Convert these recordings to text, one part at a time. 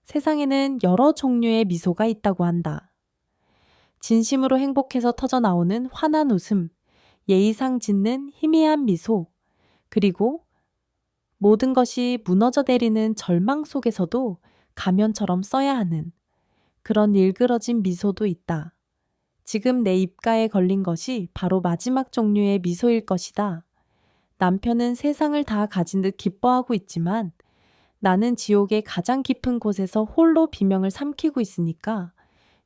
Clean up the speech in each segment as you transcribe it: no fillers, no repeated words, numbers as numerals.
세상에는 여러 종류의 미소가 있다고 한다. 진심으로 행복해서 터져 나오는 환한 웃음, 예의상 짓는 희미한 미소, 그리고 모든 것이 무너져 내리는 절망 속에서도 가면처럼 써야 하는 그런 일그러진 미소도 있다. 지금 내 입가에 걸린 것이 바로 마지막 종류의 미소일 것이다. 남편은 세상을 다 가진 듯 기뻐하고 있지만 나는 지옥의 가장 깊은 곳에서 홀로 비명을 삼키고 있으니까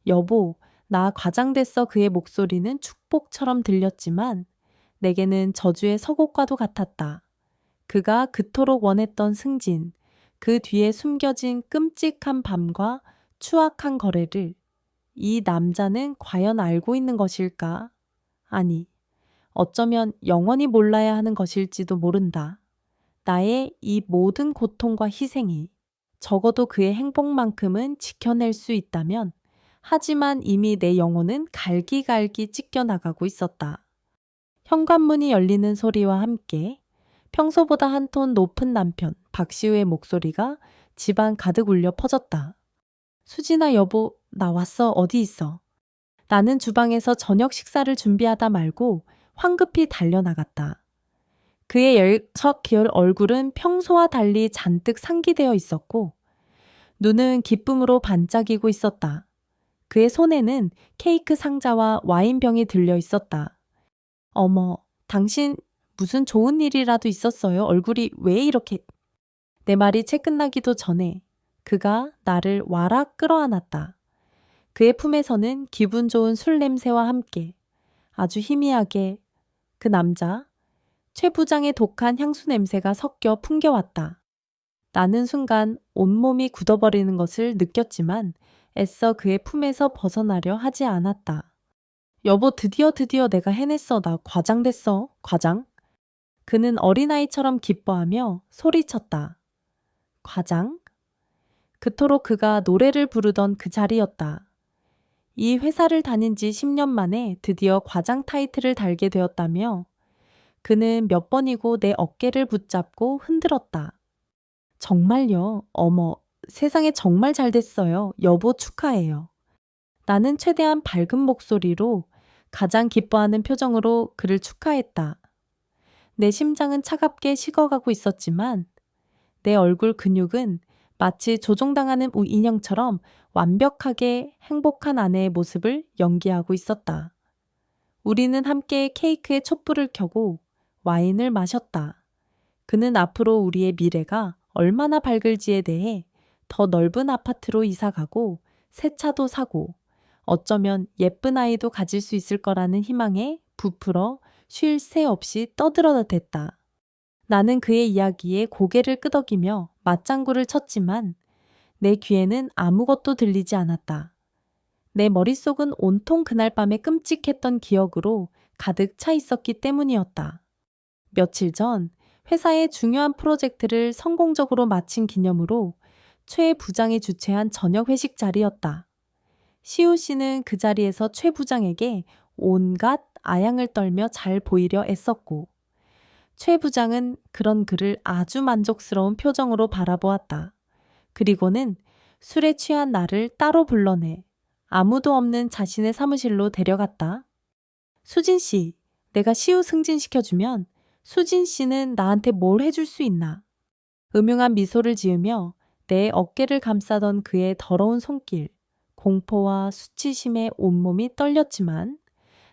여보, 나 과장됐어. 그의 목소리는 축복처럼 들렸지만 내게는 저주의 서곡과도 같았다. 그가 그토록 원했던 승진, 그 뒤에 숨겨진 끔찍한 밤과 추악한 거래를 이 남자는 과연 알고 있는 것일까? 아니, 어쩌면 영원히 몰라야 하는 것일지도 모른다. 나의 이 모든 고통과 희생이 적어도 그의 행복만큼은 지켜낼 수 있다면, 하지만 이미 내 영혼은 갈기갈기 찢겨나가고 있었다. 현관문이 열리는 소리와 함께 평소보다 한 톤 높은 남편 박시우의 목소리가 집안 가득 울려 퍼졌다. 수진아 여보, 나 왔어. 어디 있어? 나는 주방에서 저녁 식사를 준비하다 말고 황급히 달려나갔다. 그의 열척 얼굴은 평소와 달리 잔뜩 상기되어 있었고 눈은 기쁨으로 반짝이고 있었다. 그의 손에는 케이크 상자와 와인병이 들려 있었다. 어머, 당신 무슨 좋은 일이라도 있었어요? 얼굴이 왜 이렇게... 내 말이 채 끝나기도 전에 그가 나를 와락 끌어안았다. 그의 품에서는 기분 좋은 술 냄새와 함께 아주 희미하게 그 남자, 최 부장의 독한 향수 냄새가 섞여 풍겨왔다. 나는 순간 온몸이 굳어버리는 것을 느꼈지만 애써 그의 품에서 벗어나려 하지 않았다. 여보, 드디어 내가 해냈어. 나 과장됐어. 과장? 그는 어린아이처럼 기뻐하며 소리쳤다. 과장? 그토록 그가 노래를 부르던 그 자리였다. 이 회사를 다닌 지 10년 만에 드디어 과장 타이틀을 달게 되었다며 그는 몇 번이고 내 어깨를 붙잡고 흔들었다. 정말요? 어머, 세상에 정말 잘 됐어요. 여보 축하해요. 나는 최대한 밝은 목소리로 가장 기뻐하는 표정으로 그를 축하했다. 내 심장은 차갑게 식어가고 있었지만 내 얼굴 근육은 마치 조종당하는 인형처럼 완벽하게 행복한 아내의 모습을 연기하고 있었다. 우리는 함께 케이크에 촛불을 켜고 와인을 마셨다. 그는 앞으로 우리의 미래가 얼마나 밝을지에 대해 더 넓은 아파트로 이사가고 새 차도 사고 어쩌면 예쁜 아이도 가질 수 있을 거라는 희망에 부풀어 쉴 새 없이 떠들어댔다. 나는 그의 이야기에 고개를 끄덕이며 맞장구를 쳤지만 내 귀에는 아무것도 들리지 않았다. 내 머릿속은 온통 그날 밤의 끔찍했던 기억으로 가득 차 있었기 때문이었다. 며칠 전 회사의 중요한 프로젝트를 성공적으로 마친 기념으로 최 부장이 주최한 저녁 회식 자리였다. 시우 씨는 그 자리에서 최 부장에게 온갖 아양을 떨며 잘 보이려 애썼고 최 부장은 그런 그를 아주 만족스러운 표정으로 바라보았다. 그리고는 술에 취한 나를 따로 불러내 아무도 없는 자신의 사무실로 데려갔다. 수진 씨, 내가 시우 승진시켜주면 수진 씨는 나한테 뭘 해줄 수 있나? 음흉한 미소를 지으며 내 어깨를 감싸던 그의 더러운 손길, 공포와 수치심에 온몸이 떨렸지만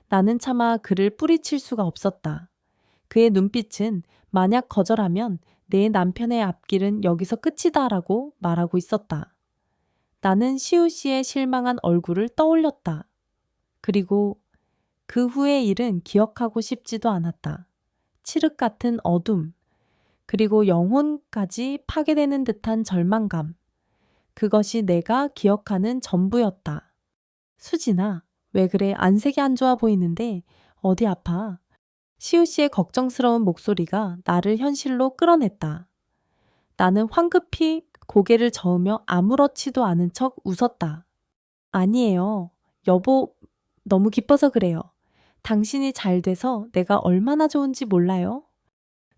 나는 차마 그를 뿌리칠 수가 없었다. 그의 눈빛은 만약 거절하면 내 남편의 앞길은 여기서 끝이다라고 말하고 있었다. 나는 시우 씨의 실망한 얼굴을 떠올렸다. 그리고 그 후의 일은 기억하고 싶지도 않았다. 칠흑 같은 어둠, 그리고 영혼까지 파괴되는 듯한 절망감. 그것이 내가 기억하는 전부였다. 수진아, 왜 그래? 안색이 안 좋아 보이는데 어디 아파? 시우 씨의 걱정스러운 목소리가 나를 현실로 끌어냈다. 나는 황급히 고개를 저으며 아무렇지도 않은 척 웃었다. 아니에요. 여보, 너무 기뻐서 그래요. 당신이 잘 돼서 내가 얼마나 좋은지 몰라요?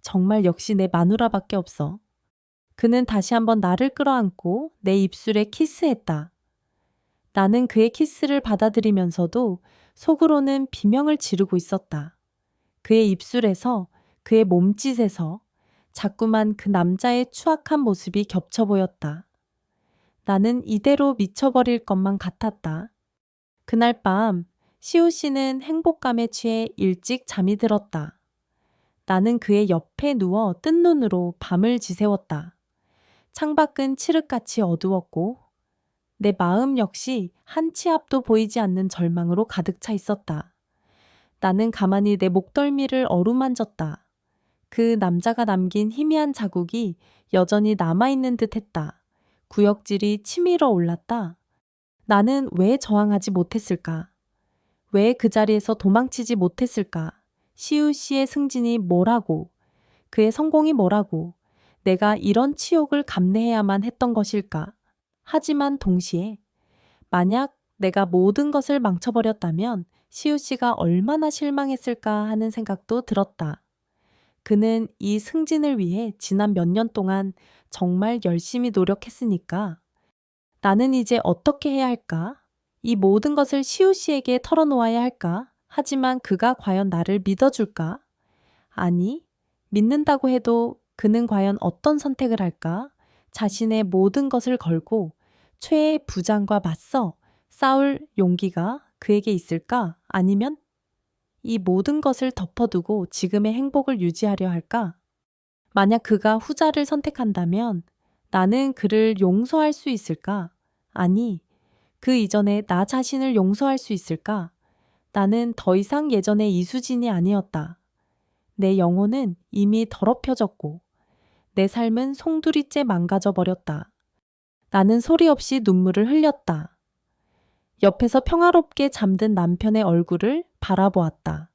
정말 역시 내 마누라밖에 없어. 그는 다시 한번 나를 끌어안고 내 입술에 키스했다. 나는 그의 키스를 받아들이면서도 속으로는 비명을 지르고 있었다. 그의 입술에서, 그의 몸짓에서 자꾸만 그 남자의 추악한 모습이 겹쳐 보였다. 나는 이대로 미쳐버릴 것만 같았다. 그날 밤 시우 씨는 행복감에 취해 일찍 잠이 들었다. 나는 그의 옆에 누워 뜬 눈으로 밤을 지새웠다. 창밖은 칠흑같이 어두웠고 내 마음 역시 한 치 앞도 보이지 않는 절망으로 가득 차 있었다. 나는 가만히 내 목덜미를 어루만졌다. 그 남자가 남긴 희미한 자국이 여전히 남아있는 듯 했다. 구역질이 치밀어 올랐다. 나는 왜 저항하지 못했을까? 왜 그 자리에서 도망치지 못했을까? 시우 씨의 승진이 뭐라고? 그의 성공이 뭐라고? 내가 이런 치욕을 감내해야만 했던 것일까? 하지만 동시에 만약 내가 모든 것을 망쳐버렸다면 시우 씨가 얼마나 실망했을까 하는 생각도 들었다. 그는 이 승진을 위해 지난 몇 년 동안 정말 열심히 노력했으니까 나는 이제 어떻게 해야 할까? 이 모든 것을 시우 씨에게 털어놓아야 할까? 하지만 그가 과연 나를 믿어줄까? 아니, 믿는다고 해도 그는 과연 어떤 선택을 할까? 자신의 모든 것을 걸고 최애 부장과 맞서 싸울 용기가 그에게 있을까? 아니면 이 모든 것을 덮어두고 지금의 행복을 유지하려 할까? 만약 그가 후자를 선택한다면 나는 그를 용서할 수 있을까? 아니, 그 이전에 나 자신을 용서할 수 있을까? 나는 더 이상 예전의 이수진이 아니었다. 내 영혼은 이미 더럽혀졌고 내 삶은 송두리째 망가져 버렸다. 나는 소리 없이 눈물을 흘렸다. 옆에서 평화롭게 잠든 남편의 얼굴을 바라보았다.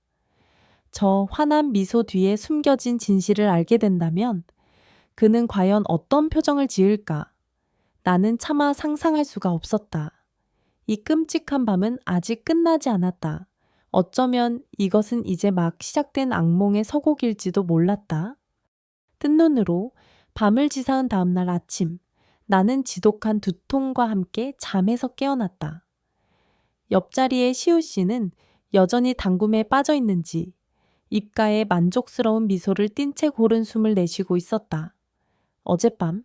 저 환한 미소 뒤에 숨겨진 진실을 알게 된다면 그는 과연 어떤 표정을 지을까? 나는 차마 상상할 수가 없었다. 이 끔찍한 밤은 아직 끝나지 않았다. 어쩌면 이것은 이제 막 시작된 악몽의 서곡일지도 몰랐다. 뜬 눈으로 밤을 지새운 다음날 아침, 나는 지독한 두통과 함께 잠에서 깨어났다. 옆자리의 시우 씨는 여전히 당금에 빠져 있는지 입가에 만족스러운 미소를 띤 채 고른 숨을 내쉬고 있었다. 어젯밤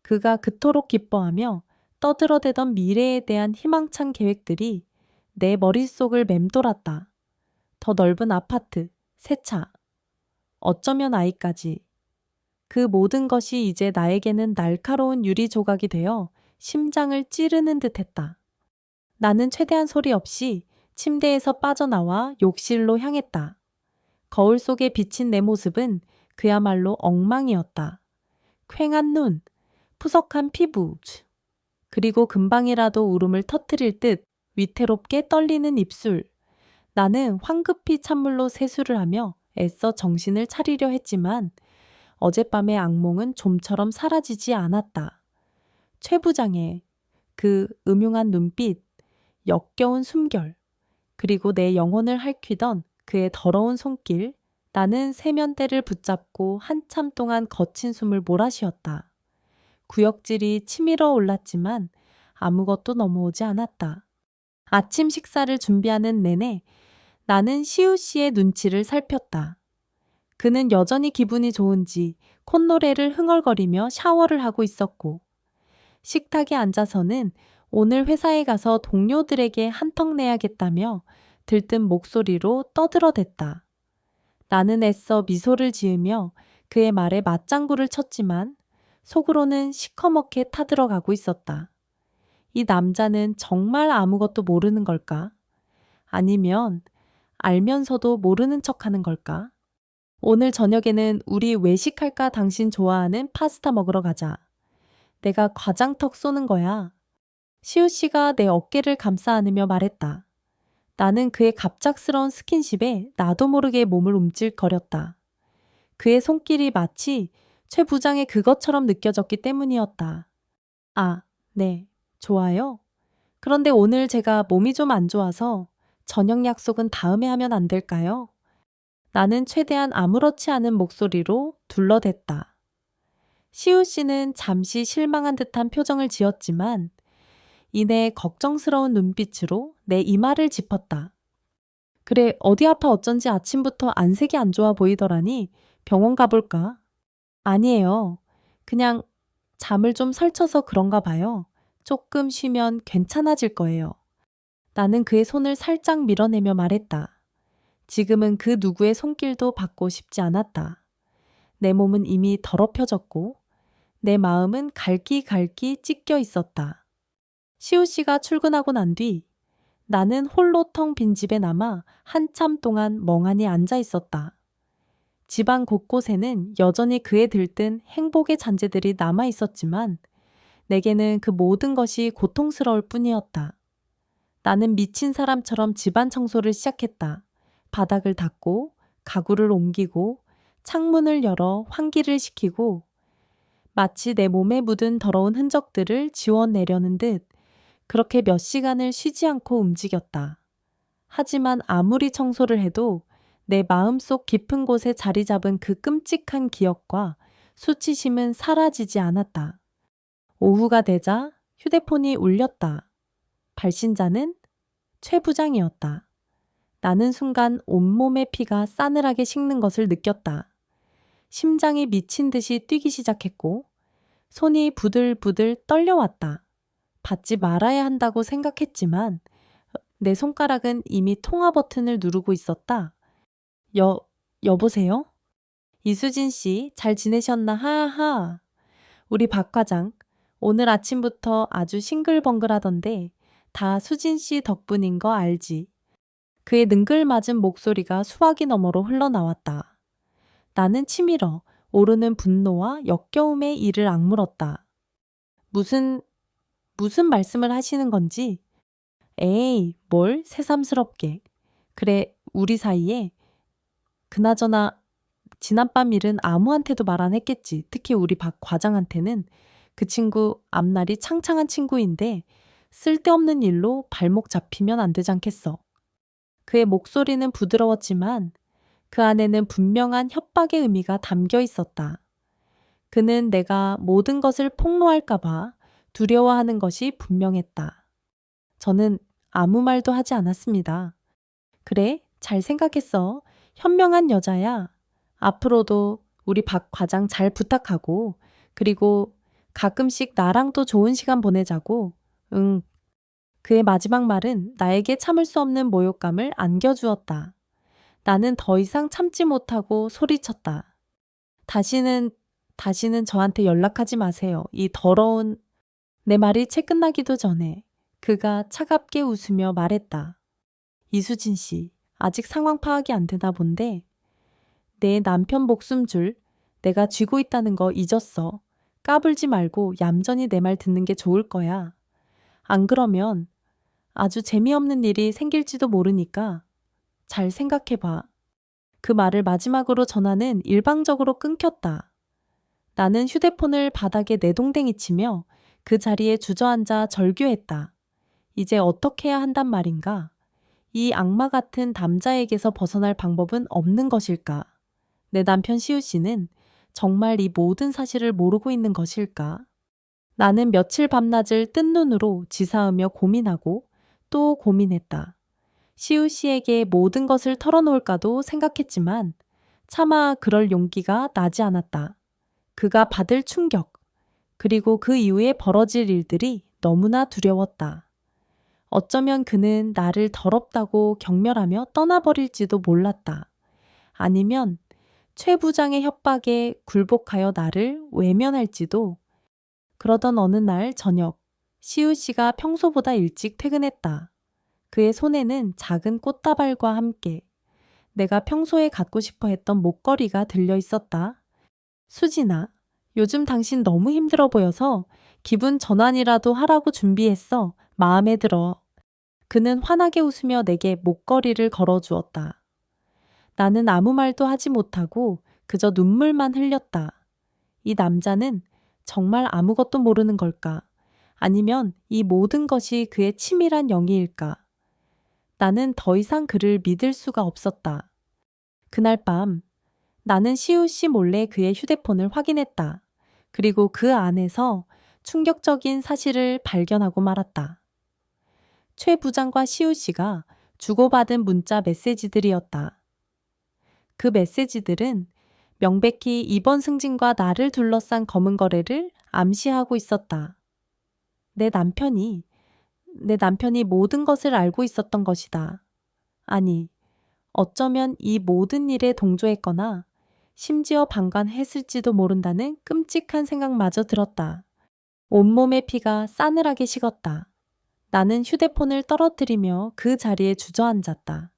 그가 그토록 기뻐하며 떠들어대던 미래에 대한 희망찬 계획들이 내 머릿속을 맴돌았다. 더 넓은 아파트, 새 차, 어쩌면 아이까지. 그 모든 것이 이제 나에게는 날카로운 유리 조각이 되어 심장을 찌르는 듯했다. 나는 최대한 소리 없이 침대에서 빠져나와 욕실로 향했다. 거울 속에 비친 내 모습은 그야말로 엉망이었다. 퀭한 눈, 푸석한 피부, 그리고 금방이라도 울음을 터뜨릴 듯 위태롭게 떨리는 입술. 나는 황급히 찬물로 세수를 하며 애써 정신을 차리려 했지만 어젯밤의 악몽은 좀처럼 사라지지 않았다. 최 부장의 그 음흉한 눈빛, 역겨운 숨결, 그리고 내 영혼을 핥히던 그의 더러운 손길, 나는 세면대를 붙잡고 한참 동안 거친 숨을 몰아쉬었다. 구역질이 치밀어 올랐지만 아무것도 넘어오지 않았다. 아침 식사를 준비하는 내내 나는 시우 씨의 눈치를 살폈다. 그는 여전히 기분이 좋은지 콧노래를 흥얼거리며 샤워를 하고 있었고 식탁에 앉아서는 오늘 회사에 가서 동료들에게 한턱 내야겠다며 들뜬 목소리로 떠들어댔다. 나는 애써 미소를 지으며 그의 말에 맞장구를 쳤지만 속으로는 시커멓게 타들어가고 있었다. 이 남자는 정말 아무것도 모르는 걸까? 아니면 알면서도 모르는 척하는 걸까? 오늘 저녁에는 우리 외식할까? 당신 좋아하는 파스타 먹으러 가자. 내가 과장턱 쏘는 거야. 시우 씨가 내 어깨를 감싸 안으며 말했다. 나는 그의 갑작스러운 스킨십에 나도 모르게 몸을 움찔거렸다. 그의 손길이 마치 최 부장의 그것처럼 느껴졌기 때문이었다. 아, 네, 좋아요. 그런데 오늘 제가 몸이 좀 안 좋아서 저녁 약속은 다음에 하면 안 될까요? 나는 최대한 아무렇지 않은 목소리로 둘러댔다. 시우 씨는 잠시 실망한 듯한 표정을 지었지만 이내 걱정스러운 눈빛으로 내 이마를 짚었다. 그래, 어디 아파 어쩐지 아침부터 안색이 안 좋아 보이더라니 병원 가볼까? 아니에요. 그냥 잠을 좀 설쳐서 그런가 봐요. 조금 쉬면 괜찮아질 거예요. 나는 그의 손을 살짝 밀어내며 말했다. 지금은 그 누구의 손길도 받고 싶지 않았다. 내 몸은 이미 더럽혀졌고 내 마음은 갈기갈기 찢겨 있었다. 시우 씨가 출근하고 난 뒤 나는 홀로 텅 빈 집에 남아 한참 동안 멍하니 앉아 있었다. 집안 곳곳에는 여전히 그에 들뜬 행복의 잔재들이 남아 있었지만 내게는 그 모든 것이 고통스러울 뿐이었다. 나는 미친 사람처럼 집안 청소를 시작했다. 바닥을 닦고 가구를 옮기고 창문을 열어 환기를 시키고 마치 내 몸에 묻은 더러운 흔적들을 지워내려는 듯 그렇게 몇 시간을 쉬지 않고 움직였다. 하지만 아무리 청소를 해도 내 마음속 깊은 곳에 자리 잡은 그 끔찍한 기억과 수치심은 사라지지 않았다. 오후가 되자 휴대폰이 울렸다. 발신자는 최 부장이었다. 나는 순간 온몸의 피가 싸늘하게 식는 것을 느꼈다. 심장이 미친 듯이 뛰기 시작했고 손이 부들부들 떨려왔다. 받지 말아야 한다고 생각했지만 내 손가락은 이미 통화 버튼을 누르고 있었다. 여보세요? 이수진 씨, 잘 지내셨나? 하하. 우리 박 과장, 오늘 아침부터 아주 싱글벙글하던데 다 수진 씨 덕분인 거 알지? 그의 능글맞은 목소리가 수화기 너머로 흘러나왔다. 나는 치밀어 오르는 분노와 역겨움에 이를 악물었다. 무슨 말씀을 하시는 건지? 에이, 뭘 새삼스럽게. 그래, 우리 사이에 그나저나 지난밤 일은 아무한테도 말 안 했겠지. 특히 우리 박 과장한테는. 그 친구 앞날이 창창한 친구인데 쓸데없는 일로 발목 잡히면 안 되지 않겠어. 그의 목소리는 부드러웠지만 그 안에는 분명한 협박의 의미가 담겨 있었다. 그는 내가 모든 것을 폭로할까 봐 두려워하는 것이 분명했다. 저는 아무 말도 하지 않았습니다. 그래, 잘 생각했어. 현명한 여자야. 앞으로도 우리 박 과장 잘 부탁하고, 그리고 가끔씩 나랑도 좋은 시간 보내자고. 응. 그의 마지막 말은 나에게 참을 수 없는 모욕감을 안겨주었다. 나는 더 이상 참지 못하고 소리쳤다. 다시는 저한테 연락하지 마세요. 이 더러운... 내 말이 채 끝나기도 전에 그가 차갑게 웃으며 말했다. 이수진 씨, 아직 상황 파악이 안 되나 본데 내 남편 목숨줄 내가 쥐고 있다는 거 잊었어. 까불지 말고 얌전히 내 말 듣는 게 좋을 거야. 안 그러면 아주 재미없는 일이 생길지도 모르니까 잘 생각해봐. 그 말을 마지막으로 전화는 일방적으로 끊겼다. 나는 휴대폰을 바닥에 내동댕이 치며 그 자리에 주저앉아 절규했다. 이제 어떻게 해야 한단 말인가? 이 악마 같은 남자에게서 벗어날 방법은 없는 것일까? 내 남편 시우 씨는 정말 이 모든 사실을 모르고 있는 것일까? 나는 며칠 밤낮을 뜬 눈으로 지사으며 고민하고 또 고민했다. 시우 씨에게 모든 것을 털어놓을까도 생각했지만 차마 그럴 용기가 나지 않았다. 그가 받을 충격, 그리고 그 이후에 벌어질 일들이 너무나 두려웠다. 어쩌면 그는 나를 더럽다고 경멸하며 떠나버릴지도 몰랐다. 아니면 최 부장의 협박에 굴복하여 나를 외면할지도. 그러던 어느 날 저녁, 시우 씨가 평소보다 일찍 퇴근했다. 그의 손에는 작은 꽃다발과 함께 내가 평소에 갖고 싶어 했던 목걸이가 들려 있었다. 수진아, 요즘 당신 너무 힘들어 보여서 기분 전환이라도 하라고 준비했어. 마음에 들어. 그는 환하게 웃으며 내게 목걸이를 걸어주었다. 나는 아무 말도 하지 못하고 그저 눈물만 흘렸다. 이 남자는 정말 아무것도 모르는 걸까? 아니면 이 모든 것이 그의 치밀한 영이일까? 나는 더 이상 그를 믿을 수가 없었다. 그날 밤 나는 시우 씨 몰래 그의 휴대폰을 확인했다. 그리고 그 안에서 충격적인 사실을 발견하고 말았다. 최 부장과 시우 씨가 주고받은 문자 메시지들이었다. 그 메시지들은 명백히 이번 승진과 나를 둘러싼 검은 거래를 암시하고 있었다. 내 남편이 모든 것을 알고 있었던 것이다. 아니, 어쩌면 이 모든 일에 동조했거나 심지어 방관했을지도 모른다는 끔찍한 생각마저 들었다. 온몸의 피가 싸늘하게 식었다. 나는 휴대폰을 떨어뜨리며 그 자리에 주저앉았다.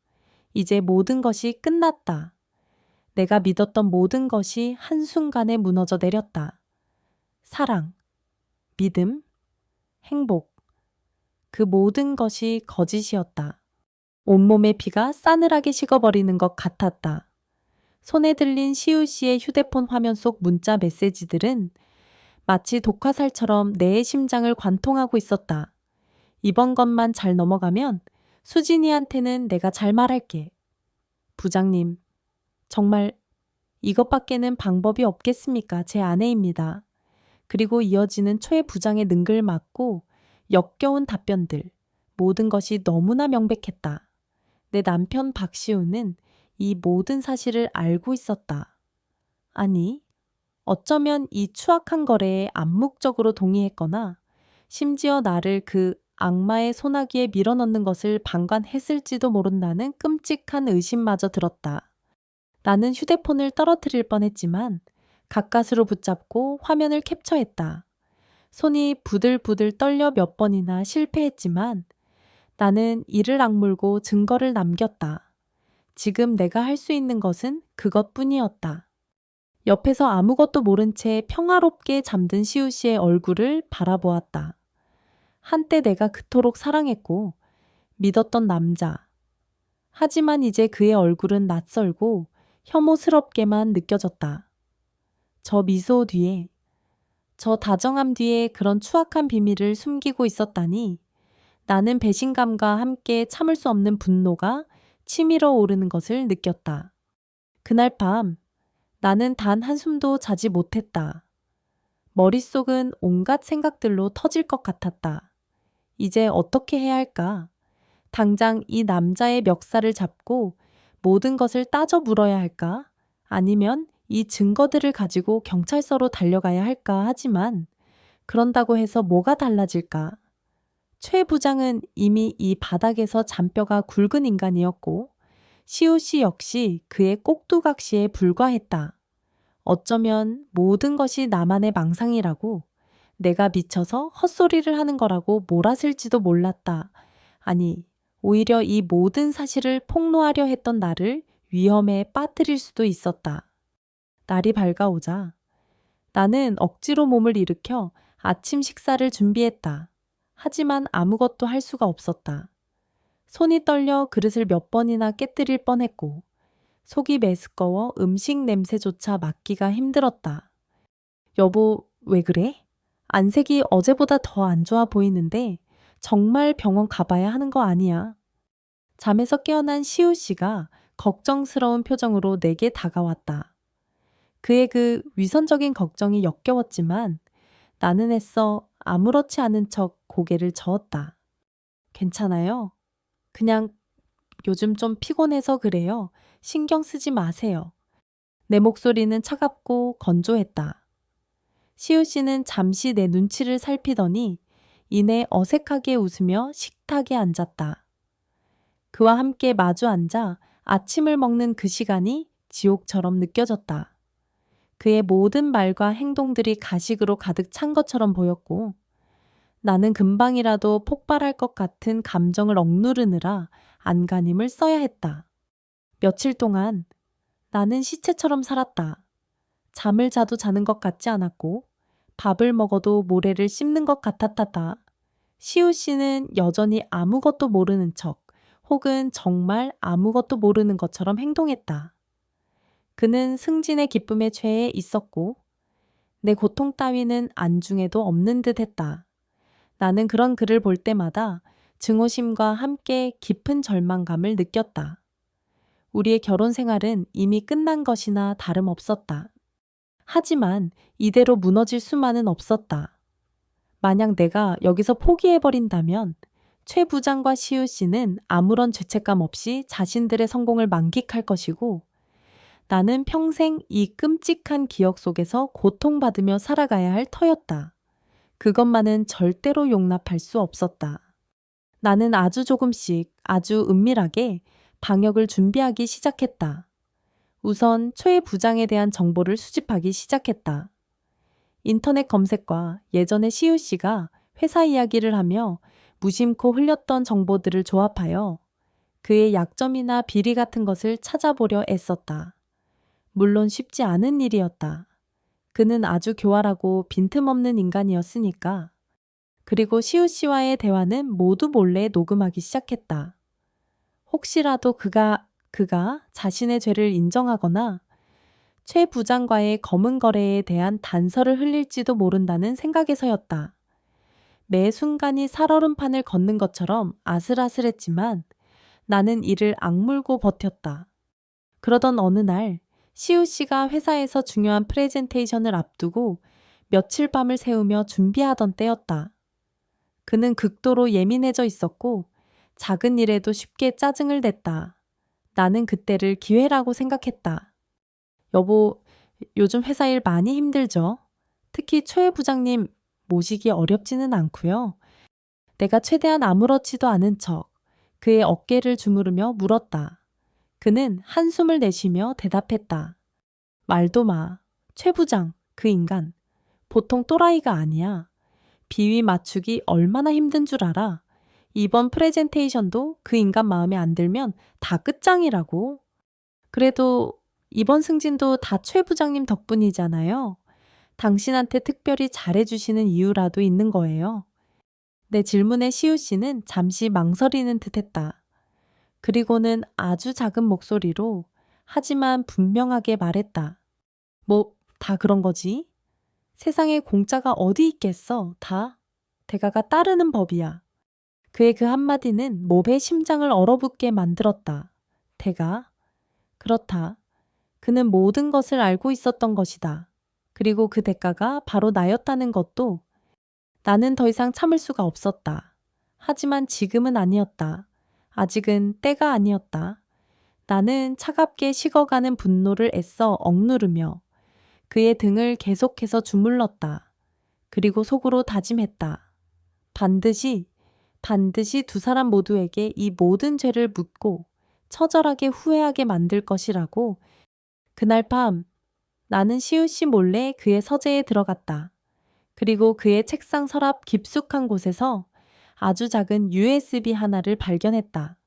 이제 모든 것이 끝났다. 내가 믿었던 모든 것이 한순간에 무너져 내렸다. 사랑, 믿음, 행복. 그 모든 것이 거짓이었다. 온몸의 피가 싸늘하게 식어버리는 것 같았다. 손에 들린 시우 씨의 휴대폰 화면 속 문자 메시지들은 마치 독화살처럼 내 심장을 관통하고 있었다. 이번 것만 잘 넘어가면 수진이한테는 내가 잘 말할게. 부장님, 정말 이것밖에는 방법이 없겠습니까? 제 아내입니다. 그리고 이어지는 최 부장의 능글맞고 역겨운 답변들. 모든 것이 너무나 명백했다. 내 남편 박시우는 이 모든 사실을 알고 있었다. 아니, 어쩌면 이 추악한 거래에 암묵적으로 동의했거나 심지어 나를 그 악마의 소나기에 밀어넣는 것을 방관했을지도 모른다는 끔찍한 의심마저 들었다. 나는 휴대폰을 떨어뜨릴 뻔했지만 가까스로 붙잡고 화면을 캡처했다. 손이 부들부들 떨려 몇 번이나 실패했지만 나는 이를 악물고 증거를 남겼다. 지금 내가 할 수 있는 것은 그것뿐이었다. 옆에서 아무것도 모른 채 평화롭게 잠든 시우 씨의 얼굴을 바라보았다. 한때 내가 그토록 사랑했고 믿었던 남자. 하지만 이제 그의 얼굴은 낯설고 혐오스럽게만 느껴졌다. 저 미소 뒤에, 저 다정함 뒤에 그런 추악한 비밀을 숨기고 있었다니 나는 배신감과 함께 참을 수 없는 분노가 치밀어 오르는 것을 느꼈다. 그날 밤 나는 단 한숨도 자지 못했다. 머릿속은 온갖 생각들로 터질 것 같았다. 이제 어떻게 해야 할까? 당장 이 남자의 멱살을 잡고 모든 것을 따져 물어야 할까? 아니면 이 증거들을 가지고 경찰서로 달려가야 할까 하지만 그런다고 해서 뭐가 달라질까? 최 부장은 이미 이 바닥에서 잔뼈가 굵은 인간이었고 시우 씨 역시 그의 꼭두각시에 불과했다. 어쩌면 모든 것이 나만의 망상이라고 내가 미쳐서 헛소리를 하는 거라고 몰아설지도 몰랐다. 아니, 오히려 이 모든 사실을 폭로하려 했던 나를 위험에 빠뜨릴 수도 있었다. 날이 밝아오자 나는 억지로 몸을 일으켜 아침 식사를 준비했다. 하지만 아무것도 할 수가 없었다. 손이 떨려 그릇을 몇 번이나 깨뜨릴 뻔했고 속이 메스꺼워 음식 냄새조차 맡기가 힘들었다. 여보, 왜 그래? 안색이 어제보다 더 안 좋아 보이는데 정말 병원 가봐야 하는 거 아니야. 잠에서 깨어난 시우 씨가 걱정스러운 표정으로 내게 다가왔다. 그의 그 위선적인 걱정이 역겨웠지만 나는 애써 아무렇지 않은 척 고개를 저었다. 괜찮아요? 그냥 요즘 좀 피곤해서 그래요. 신경 쓰지 마세요. 내 목소리는 차갑고 건조했다. 시우 씨는 잠시 내 눈치를 살피더니 이내 어색하게 웃으며 식탁에 앉았다. 그와 함께 마주 앉아 아침을 먹는 그 시간이 지옥처럼 느껴졌다. 그의 모든 말과 행동들이 가식으로 가득 찬 것처럼 보였고 나는 금방이라도 폭발할 것 같은 감정을 억누르느라 안간힘을 써야 했다. 며칠 동안 나는 시체처럼 살았다. 잠을 자도 자는 것 같지 않았고 밥을 먹어도 모래를 씹는 것 같았다. 시우 씨는 여전히 아무것도 모르는 척 혹은 정말 아무것도 모르는 것처럼 행동했다. 그는 승진의 기쁨에 취해 있었고 내 고통 따위는 안중에도 없는 듯 했다. 나는 그런 그를 볼 때마다 증오심과 함께 깊은 절망감을 느꼈다. 우리의 결혼 생활은 이미 끝난 것이나 다름없었다. 하지만 이대로 무너질 수만은 없었다. 만약 내가 여기서 포기해버린다면 최 부장과 시우 씨는 아무런 죄책감 없이 자신들의 성공을 만끽할 것이고 나는 평생 이 끔찍한 기억 속에서 고통받으며 살아가야 할 터였다. 그것만은 절대로 용납할 수 없었다. 나는 아주 조금씩 아주 은밀하게 방역을 준비하기 시작했다. 우선 최 부장에 대한 정보를 수집하기 시작했다. 인터넷 검색과 예전에 시우 씨가 회사 이야기를 하며 무심코 흘렸던 정보들을 조합하여 그의 약점이나 비리 같은 것을 찾아보려 애썼다. 물론 쉽지 않은 일이었다. 그는 아주 교활하고 빈틈없는 인간이었으니까. 그리고 시우 씨와의 대화는 모두 몰래 녹음하기 시작했다. 혹시라도 그가 자신의 죄를 인정하거나 최 부장과의 검은 거래에 대한 단서를 흘릴지도 모른다는 생각에서였다. 매 순간이 살얼음판을 걷는 것처럼 아슬아슬했지만 나는 이를 악물고 버텼다. 그러던 어느 날 시우 씨가 회사에서 중요한 프레젠테이션을 앞두고 며칠 밤을 새우며 준비하던 때였다. 그는 극도로 예민해져 있었고 작은 일에도 쉽게 짜증을 냈다. 나는 그때를 기회라고 생각했다. 여보, 요즘 회사 일 많이 힘들죠? 특히 최 부장님 모시기 어렵지는 않고요. 내가 최대한 아무렇지도 않은 척 그의 어깨를 주무르며 물었다. 그는 한숨을 내쉬며 대답했다. 말도 마. 최 부장, 그 인간. 보통 또라이가 아니야. 비위 맞추기 얼마나 힘든 줄 알아. 이번 프레젠테이션도 그 인간 마음에 안 들면 다 끝장이라고. 그래도 이번 승진도 다 최 부장님 덕분이잖아요. 당신한테 특별히 잘해주시는 이유라도 있는 거예요. 내 질문에 시우 씨는 잠시 망설이는 듯했다. 그리고는 아주 작은 목소리로 하지만 분명하게 말했다. 뭐, 다 그런 거지? 세상에 공짜가 어디 있겠어, 다. 대가가 따르는 법이야. 그의 그 한마디는 몹의 심장을 얼어붙게 만들었다. 대가? 그렇다. 그는 모든 것을 알고 있었던 것이다. 그리고 그 대가가 바로 나였다는 것도 나는 더 이상 참을 수가 없었다. 하지만 지금은 아니었다. 아직은 때가 아니었다. 나는 차갑게 식어가는 분노를 애써 억누르며 그의 등을 계속해서 주물렀다. 그리고 속으로 다짐했다. 반드시 두 사람 모두에게 이 모든 죄를 묻고 처절하게 후회하게 만들 것이라고. 그날 밤 나는 시우 씨 몰래 그의 서재에 들어갔다. 그리고 그의 책상 서랍 깊숙한 곳에서 아주 작은 USB 하나를 발견했다.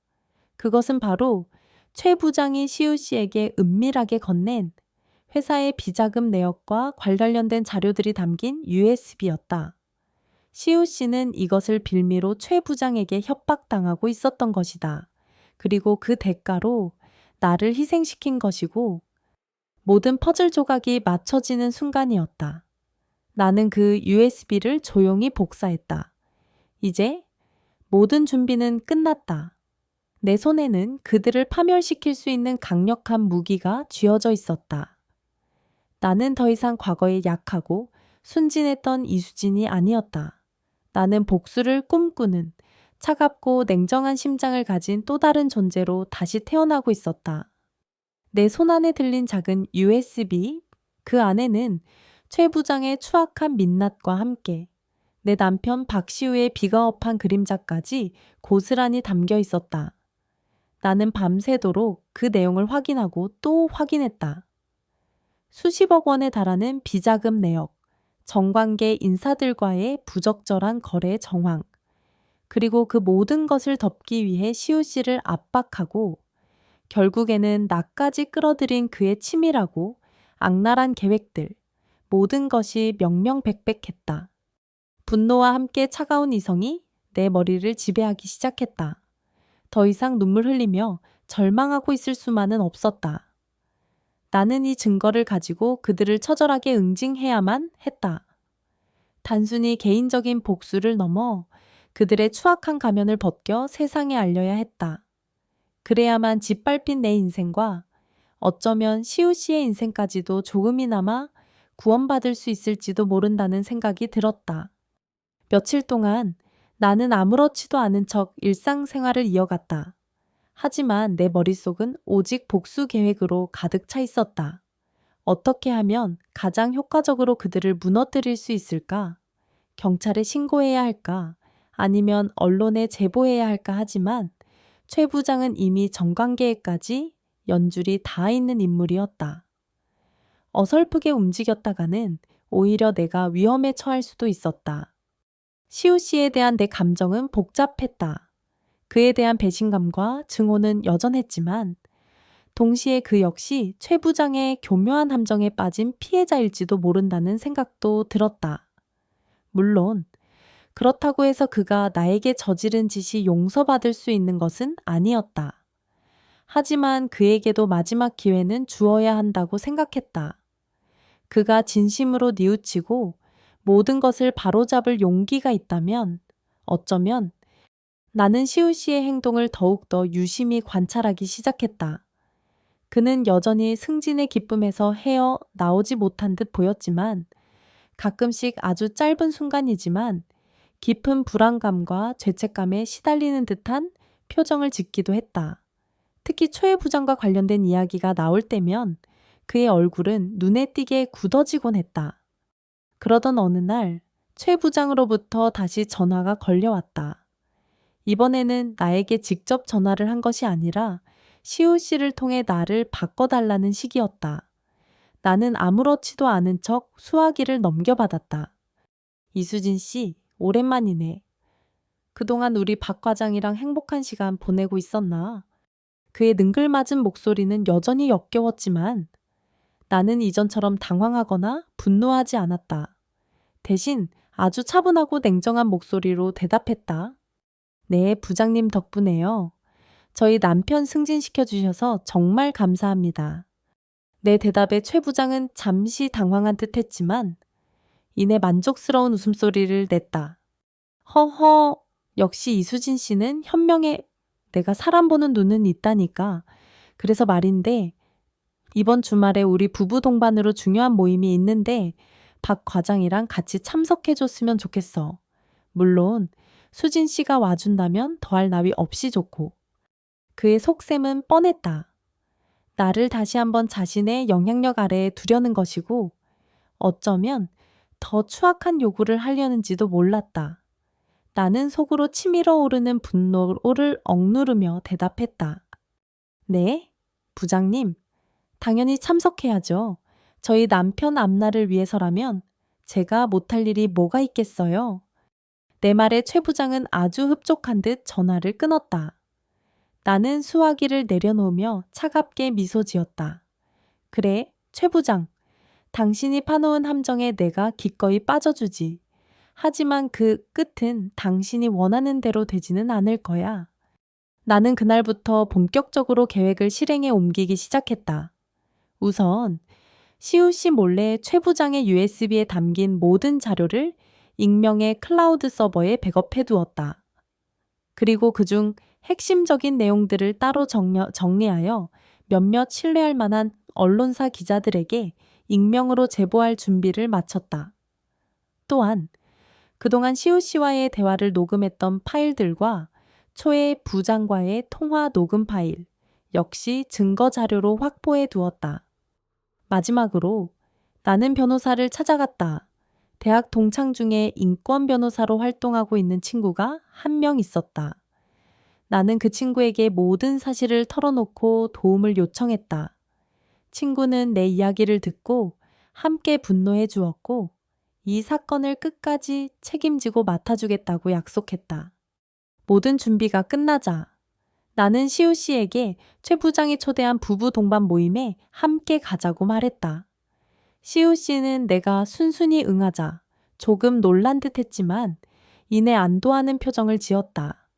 그것은 바로 최 부장이 시우 씨에게 은밀하게 건넨 회사의 비자금 내역과 관련된 자료들이 담긴 USB였다. 시우 씨는 이것을 빌미로 최 부장에게 협박당하고 있었던 것이다. 그리고 그 대가로 나를 희생시킨 것이고 모든 퍼즐 조각이 맞춰지는 순간이었다. 나는 그 USB를 조용히 복사했다. 이제 모든 준비는 끝났다. 내 손에는 그들을 파멸시킬 수 있는 강력한 무기가 쥐어져 있었다. 나는 더 이상 과거에 약하고 순진했던 이수진이 아니었다. 나는 복수를 꿈꾸는 차갑고 냉정한 심장을 가진 또 다른 존재로 다시 태어나고 있었다. 내 손 안에 들린 작은 USB, 그 안에는 최 부장의 추악한 민낯과 함께 내 남편 박시우의 비가업한 그림자까지 고스란히 담겨 있었다. 나는 밤새도록 그 내용을 확인하고 또 확인했다. 수십억 원에 달하는 비자금 내역, 정관계 인사들과의 부적절한 거래 정황, 그리고 그 모든 것을 덮기 위해 시우 씨를 압박하고 결국에는 나까지 끌어들인 그의 치밀하고 악랄한 계획들, 모든 것이 명명백백했다. 분노와 함께 차가운 이성이 내 머리를 지배하기 시작했다. 더 이상 눈물 흘리며 절망하고 있을 수만은 없었다. 나는 이 증거를 가지고 그들을 처절하게 응징해야만 했다. 단순히 개인적인 복수를 넘어 그들의 추악한 가면을 벗겨 세상에 알려야 했다. 그래야만 짓밟힌 내 인생과 어쩌면 시우 씨의 인생까지도 조금이나마 구원받을 수 있을지도 모른다는 생각이 들었다. 며칠 동안 나는 아무렇지도 않은 척 일상생활을 이어갔다. 하지만 내 머릿속은 오직 복수 계획으로 가득 차 있었다. 어떻게 하면 가장 효과적으로 그들을 무너뜨릴 수 있을까? 경찰에 신고해야 할까? 아니면 언론에 제보해야 할까 하지만 최 부장은 이미 정관계에까지 연줄이 닿아 있는 인물이었다. 어설프게 움직였다가는 오히려 내가 위험에 처할 수도 있었다. 시우 씨에 대한 내 감정은 복잡했다. 그에 대한 배신감과 증오는 여전했지만 동시에 그 역시 최 부장의 교묘한 함정에 빠진 피해자일지도 모른다는 생각도 들었다. 물론 그렇다고 해서 그가 나에게 저지른 짓이 용서받을 수 있는 것은 아니었다. 하지만 그에게도 마지막 기회는 주어야 한다고 생각했다. 그가 진심으로 뉘우치고 모든 것을 바로잡을 용기가 있다면 어쩌면 나는 시우 씨의 행동을 더욱더 유심히 관찰하기 시작했다. 그는 여전히 승진의 기쁨에서 헤어 나오지 못한 듯 보였지만 가끔씩 아주 짧은 순간이지만 깊은 불안감과 죄책감에 시달리는 듯한 표정을 짓기도 했다. 특히 초회 부장과 관련된 이야기가 나올 때면 그의 얼굴은 눈에 띄게 굳어지곤 했다. 그러던 어느 날 최 부장으로부터 다시 전화가 걸려왔다. 이번에는 나에게 직접 전화를 한 것이 아니라 시우 씨를 통해 나를 바꿔달라는 식이었다. 나는 아무렇지도 않은 척 수화기를 넘겨받았다. 이수진 씨, 오랜만이네. 그동안 우리 박 과장이랑 행복한 시간 보내고 있었나? 그의 능글맞은 목소리는 여전히 역겨웠지만 나는 이전처럼 당황하거나 분노하지 않았다. 대신 아주 차분하고 냉정한 목소리로 대답했다. 네, 부장님 덕분에요. 저희 남편 승진시켜 주셔서 정말 감사합니다. 내 대답에 최 부장은 잠시 당황한 듯 했지만 이내 만족스러운 웃음소리를 냈다. 허허, 역시 이수진 씨는 현명해. 내가 사람 보는 눈은 있다니까. 그래서 말인데 이번 주말에 우리 부부 동반으로 중요한 모임이 있는데 박 과장이랑 같이 참석해 줬으면 좋겠어. 물론 수진 씨가 와준다면 더할 나위 없이 좋고. 그의 속셈은 뻔했다. 나를 다시 한번 자신의 영향력 아래에 두려는 것이고 어쩌면 더 추악한 요구를 하려는지도 몰랐다. 나는 속으로 치밀어 오르는 분노를 억누르며 대답했다. 네, 부장님, 당연히 참석해야죠. 저희 남편 앞날을 위해서라면 제가 못할 일이 뭐가 있겠어요. 내 말에 최 부장은 아주 흡족한 듯 전화를 끊었다. 나는 수화기를 내려놓으며 차갑게 미소 지었다. 그래, 최 부장. 당신이 파놓은 함정에 내가 기꺼이 빠져주지. 하지만 그 끝은 당신이 원하는 대로 되지는 않을 거야. 나는 그날부터 본격적으로 계획을 실행에 옮기기 시작했다. 우선 시우 씨 몰래 최 부장의 USB에 담긴 모든 자료를 익명의 클라우드 서버에 백업해 두었다. 그리고 그중 핵심적인 내용들을 따로 정리하여 몇몇 신뢰할 만한 언론사 기자들에게 익명으로 제보할 준비를 마쳤다. 또한 그동안 시우 씨와의 대화를 녹음했던 파일들과 초의 부장과의 통화 녹음 파일 역시 증거 자료로 확보해 두었다. 마지막으로 나는 변호사를 찾아갔다. 대학 동창 중에 인권 변호사로 활동하고 있는 친구가 한 명 있었다. 나는 그 친구에게 모든 사실을 털어놓고 도움을 요청했다. 친구는 내 이야기를 듣고 함께 분노해 주었고 이 사건을 끝까지 책임지고 맡아주겠다고 약속했다. 모든 준비가 끝나자 나는 시우 씨에게 최 부장이 초대한 부부 동반 모임에 함께 가자고 말했다. 시우 씨는 내가 순순히 응하자 조금 놀란 듯 했지만 이내 안도하는 표정을 지었다.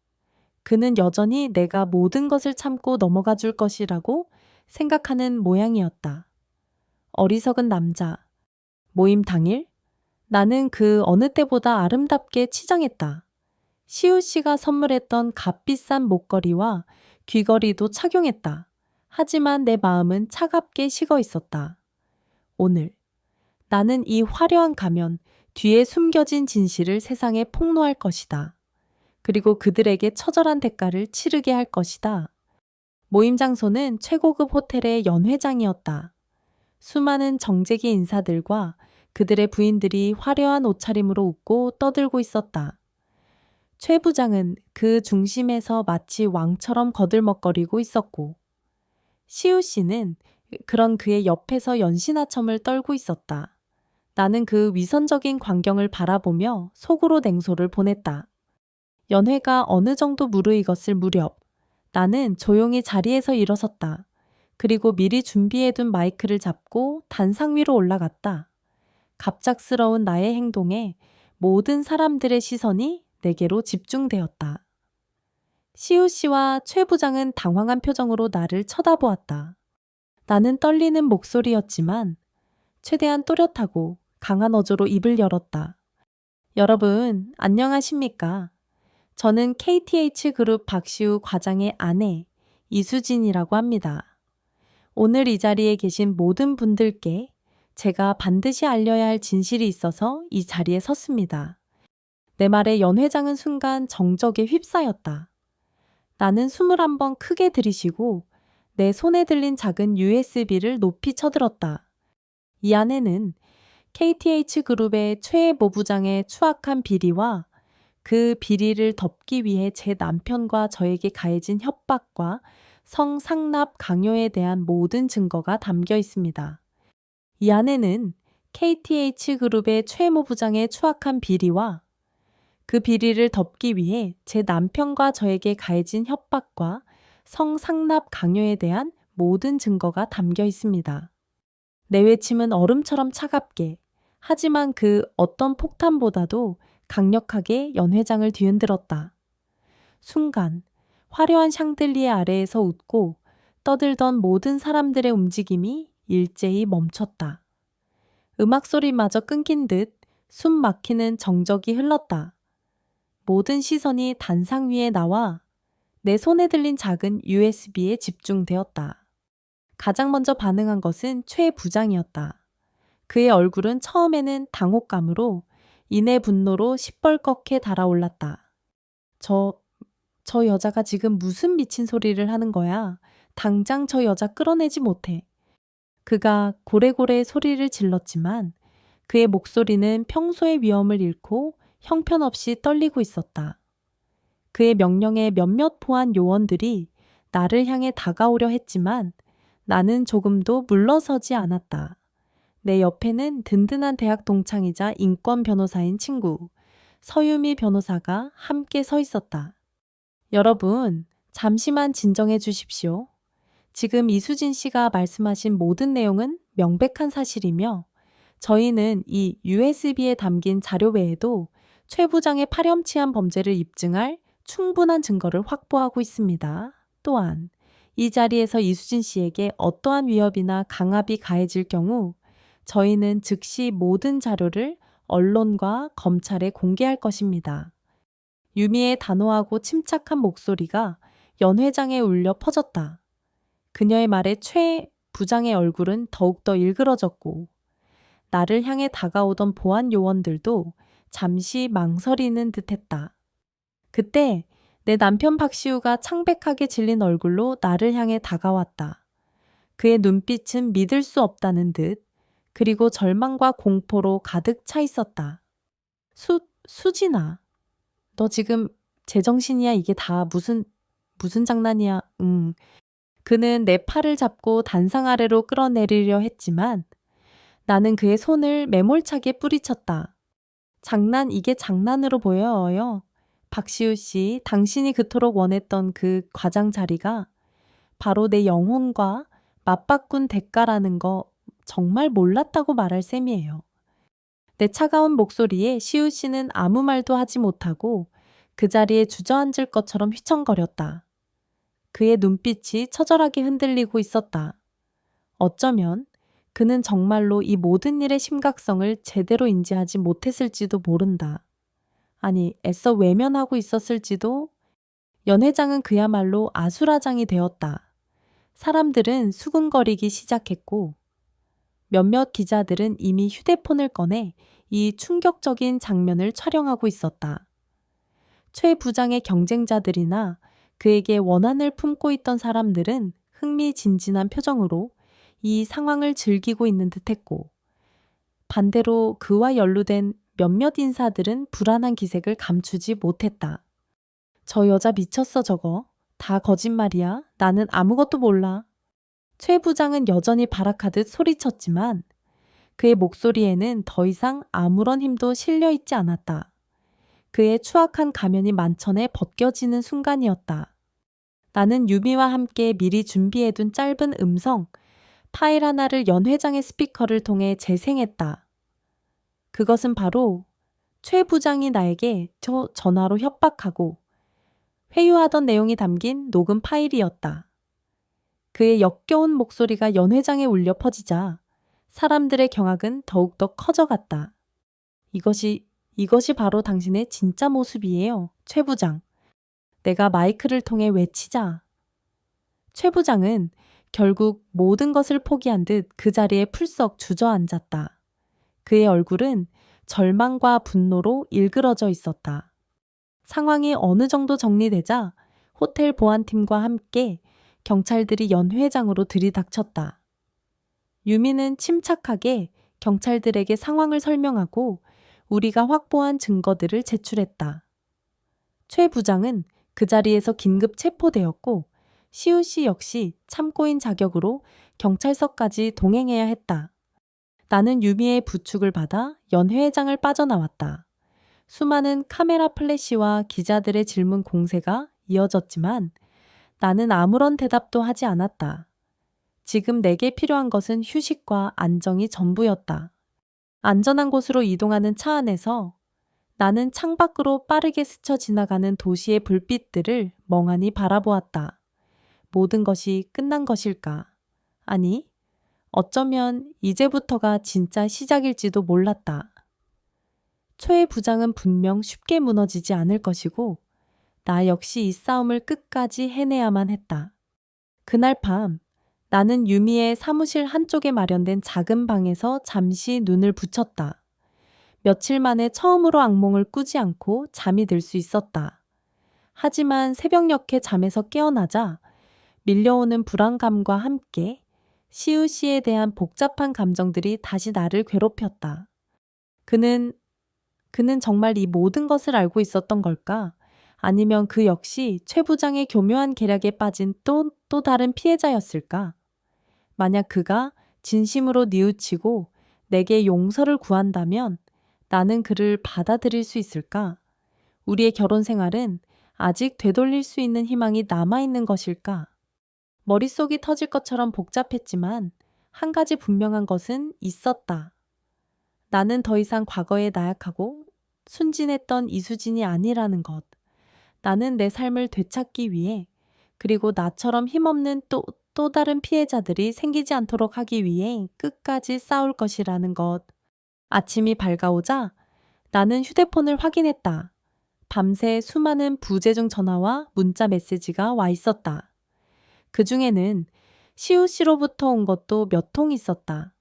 그는 여전히 내가 모든 것을 참고 넘어가 줄 것이라고 생각하는 모양이었다. 어리석은 남자. 모임 당일 나는 그 어느 때보다 아름답게 치장했다. 시우 씨가 선물했던 값비싼 목걸이와 귀걸이도 착용했다. 하지만 내 마음은 차갑게 식어 있었다. 오늘 나는 이 화려한 가면 뒤에 숨겨진 진실을 세상에 폭로할 것이다. 그리고 그들에게 처절한 대가를 치르게 할 것이다. 모임 장소는 최고급 호텔의 연회장이었다. 수많은 정재계 인사들과 그들의 부인들이 화려한 옷차림으로 웃고 떠들고 있었다. 최 부장은 그 중심에서 마치 왕처럼 거들먹거리고 있었고, 시우 씨는 그런 그의 옆에서 연신아첨을 떨고 있었다. 나는 그 위선적인 광경을 바라보며 속으로 냉소를 보냈다. 연회가 어느 정도 무르익었을 무렵, 나는 조용히 자리에서 일어섰다. 그리고 미리 준비해둔 마이크를 잡고 단상 위로 올라갔다. 갑작스러운 나의 행동에 모든 사람들의 시선이 내게로 집중되었다. 시우 씨와 최 부장은 당황한 표정으로 나를 쳐다보았다. 나는 떨리는 목소리였지만 최대한 또렷하고 강한 어조로 입을 열었다. 여러분, 안녕하십니까? 저는 KTH 그룹 박시우 과장의 아내 이수진이라고 합니다. 오늘 이 자리에 계신 모든 분들께 제가 반드시 알려야 할 진실이 있어서 이 자리에 섰습니다. 내 말에 연 회장은 순간 정적에 휩싸였다. 나는 숨을 한번 크게 들이쉬고 내 손에 들린 작은 USB를 높이 쳐들었다. 이 안에는 KTH 그룹의 최 모부장의 추악한 비리와 그 비리를 덮기 위해 제 남편과 저에게 가해진 협박과 성상납 강요에 대한 모든 증거가 담겨 있습니다. 이 안에는 KTH 그룹의 최 모부장의 추악한 비리와 그 비리를 덮기 위해 제 남편과 저에게 가해진 협박과 성상납 강요에 대한 모든 증거가 담겨 있습니다. 내외침은 얼음처럼 차갑게, 하지만 그 어떤 폭탄보다도 강력하게 연 회장을 뒤흔들었다. 순간 화려한 샹들리에 아래에서 웃고 떠들던 모든 사람들의 움직임이 일제히 멈췄다. 음악 소리마저 끊긴 듯 숨 막히는 정적이 흘렀다. 모든 시선이 단상 위에 나와 내 손에 들린 작은 USB에 집중되었다. 가장 먼저 반응한 것은 최 부장이었다. 그의 얼굴은 처음에는 당혹감으로 이내 분노로 시뻘겋게 달아올랐다. 저 여자가 지금 무슨 미친 소리를 하는 거야? 당장 저 여자 끌어내지 못해. 그가 고래고래 소리를 질렀지만 그의 목소리는 평소의 위엄을 잃고 형편없이 떨리고 있었다. 그의 명령에 몇몇 포한 요원들이 나를 향해 다가오려 했지만 나는 조금도 물러서지 않았다. 내 옆에는 든든한 대학 동창이자 인권 변호사인 친구 서유미 변호사가 함께 서 있었다. 여러분, 잠시만 진정해 주십시오. 지금 이수진 씨가 말씀하신 모든 내용은 명백한 사실이며 저희는 이 USB에 담긴 자료 외에도 최 부장의 파렴치한 범죄를 입증할 충분한 증거를 확보하고 있습니다. 또한 이 자리에서 이수진 씨에게 어떠한 위협이나 강압이 가해질 경우 저희는 즉시 모든 자료를 언론과 검찰에 공개할 것입니다. 유미의 단호하고 침착한 목소리가 연 회장에 울려 퍼졌다. 그녀의 말에 최 부장의 얼굴은 더욱더 일그러졌고 나를 향해 다가오던 보안 요원들도 잠시 망설이는 듯했다. 그때 내 남편 박시우가 창백하게 질린 얼굴로 나를 향해 다가왔다. 그의 눈빛은 믿을 수 없다는 듯 그리고 절망과 공포로 가득 차 있었다. 수진아, 너 지금 제정신이야? 이게 다 무슨 장난이야? 그는 내 팔을 잡고 단상 아래로 끌어내리려 했지만 나는 그의 손을 매몰차게 뿌리쳤다. 이게 장난으로 보여요. 박시우 씨, 당신이 그토록 원했던 그 과장 자리가 바로 내 영혼과 맞바꾼 대가라는 거 정말 몰랐다고 말할 셈이에요. 내 차가운 목소리에 시우 씨는 아무 말도 하지 못하고 그 자리에 주저앉을 것처럼 휘청거렸다. 그의 눈빛이 처절하게 흔들리고 있었다. 어쩌면 그는 정말로 이 모든 일의 심각성을 제대로 인지하지 못했을지도 모른다. 아니, 애써 외면하고 있었을지도. 연 회장은 그야말로 아수라장이 되었다. 사람들은 수군거리기 시작했고 몇몇 기자들은 이미 휴대폰을 꺼내 이 충격적인 장면을 촬영하고 있었다. 최 부장의 경쟁자들이나 그에게 원한을 품고 있던 사람들은 흥미진진한 표정으로 이 상황을 즐기고 있는 듯했고, 반대로 그와 연루된 몇몇 인사들은 불안한 기색을 감추지 못했다. 저 여자 미쳤어 저거. 다 거짓말이야. 나는 아무것도 몰라. 최 부장은 여전히 발악하듯 소리쳤지만 그의 목소리에는 더 이상 아무런 힘도 실려 있지 않았다. 그의 추악한 가면이 만천에 벗겨지는 순간이었다. 나는 유미와 함께 미리 준비해둔 짧은 음성 파일 하나를 연 회장의 스피커를 통해 재생했다. 그것은 바로 최 부장이 나에게 저 전화로 협박하고 회유하던 내용이 담긴 녹음 파일이었다. 그의 역겨운 목소리가 연 회장에 울려 퍼지자 사람들의 경악은 더욱더 커져갔다. 이것이 바로 당신의 진짜 모습이에요, 최 부장. 내가 마이크를 통해 외치자. 최 부장은 결국 모든 것을 포기한 듯 그 자리에 풀썩 주저앉았다. 그의 얼굴은 절망과 분노로 일그러져 있었다. 상황이 어느 정도 정리되자 호텔 보안팀과 함께 경찰들이 연 회장으로 들이닥쳤다. 유미는 침착하게 경찰들에게 상황을 설명하고 우리가 확보한 증거들을 제출했다. 최 부장은 그 자리에서 긴급 체포되었고 시우 씨 역시 참고인 자격으로 경찰서까지 동행해야 했다. 나는 유미의 부축을 받아 연 회장을 빠져나왔다. 수많은 카메라 플래시와 기자들의 질문 공세가 이어졌지만 나는 아무런 대답도 하지 않았다. 지금 내게 필요한 것은 휴식과 안정이 전부였다. 안전한 곳으로 이동하는 차 안에서 나는 창밖으로 빠르게 스쳐 지나가는 도시의 불빛들을 멍하니 바라보았다. 모든 것이 끝난 것일까? 아니, 어쩌면 이제부터가 진짜 시작일지도 몰랐다. 최 부장은 분명 쉽게 무너지지 않을 것이고 나 역시 이 싸움을 끝까지 해내야만 했다. 그날 밤 나는 유미의 사무실 한쪽에 마련된 작은 방에서 잠시 눈을 붙였다. 며칠 만에 처음으로 악몽을 꾸지 않고 잠이 들 수 있었다. 하지만 새벽녘에 잠에서 깨어나자 밀려오는 불안감과 함께 시우 씨에 대한 복잡한 감정들이 다시 나를 괴롭혔다. 그는 정말 이 모든 것을 알고 있었던 걸까? 아니면 그 역시 최 부장의 교묘한 계략에 빠진 또 다른 피해자였을까? 만약 그가 진심으로 뉘우치고 내게 용서를 구한다면 나는 그를 받아들일 수 있을까? 우리의 결혼 생활은 아직 되돌릴 수 있는 희망이 남아있는 것일까? 머릿속이 터질 것처럼 복잡했지만 한 가지 분명한 것은 있었다. 나는 더 이상 과거에 나약하고 순진했던 이수진이 아니라는 것. 나는 내 삶을 되찾기 위해 그리고 나처럼 힘없는 또 다른 피해자들이 생기지 않도록 하기 위해 끝까지 싸울 것이라는 것. 아침이 밝아오자 나는 휴대폰을 확인했다. 밤새 수많은 부재중 전화와 문자 메시지가 와 있었다. 그 중에는 시우 씨로부터 온 것도 몇 통 있었다.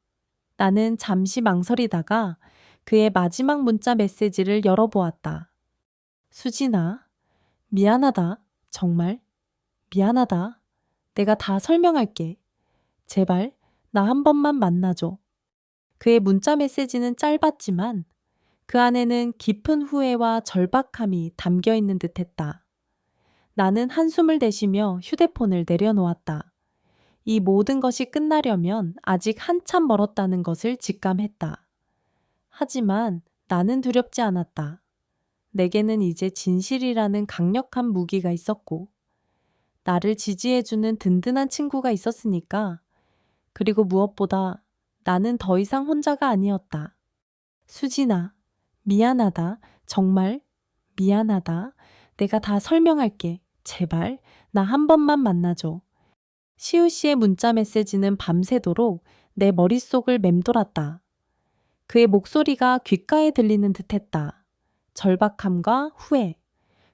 나는 잠시 망설이다가 그의 마지막 문자 메시지를 열어보았다. 수진아, 미안하다. 정말 미안하다. 내가 다 설명할게. 제발 나 한 번만 만나줘. 그의 문자 메시지는 짧았지만 그 안에는 깊은 후회와 절박함이 담겨 있는 듯했다. 나는 한숨을 내쉬며 휴대폰을 내려놓았다. 이 모든 것이 끝나려면 아직 한참 멀었다는 것을 직감했다. 하지만 나는 두렵지 않았다. 내게는 이제 진실이라는 강력한 무기가 있었고 나를 지지해주는 든든한 친구가 있었으니까. 그리고 무엇보다 나는 더 이상 혼자가 아니었다. 수진아, 미안하다. 정말 미안하다. 내가 다 설명할게. 제발 나 한 번만 만나줘. 시우 씨의 문자 메시지는 밤새도록 내 머릿속을 맴돌았다. 그의 목소리가 귓가에 들리는 듯했다. 절박함과 후회,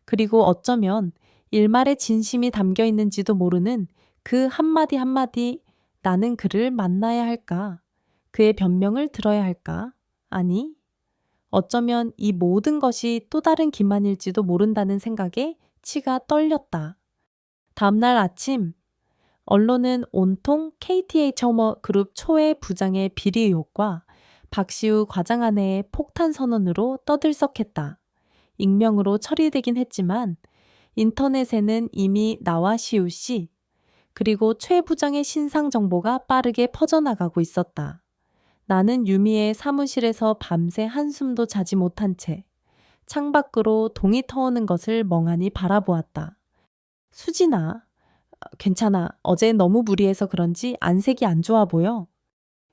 그리고 어쩌면 일말의 진심이 담겨 있는지도 모르는 그 한마디 한마디 나는 그를 만나야 할까? 그의 변명을 들어야 할까? 아니, 어쩌면 이 모든 것이 또 다른 기만일지도 모른다는 생각에 치가 떨렸다. 다음날 아침, 언론은 온통 KTH 그룹 초회 부장의 비리 의혹과 박시우 과장 아내의 폭탄 선언으로 떠들썩했다. 익명으로 처리되긴 했지만 인터넷에는 이미 나와 시우 씨, 그리고 최 부장의 신상 정보가 빠르게 퍼져나가고 있었다. 나는 유미의 사무실에서 밤새 한숨도 자지 못한 채 창밖으로 동이 터오는 것을 멍하니 바라보았다. 수진아, 괜찮아. 어제 너무 무리해서 그런지 안색이 안 좋아 보여.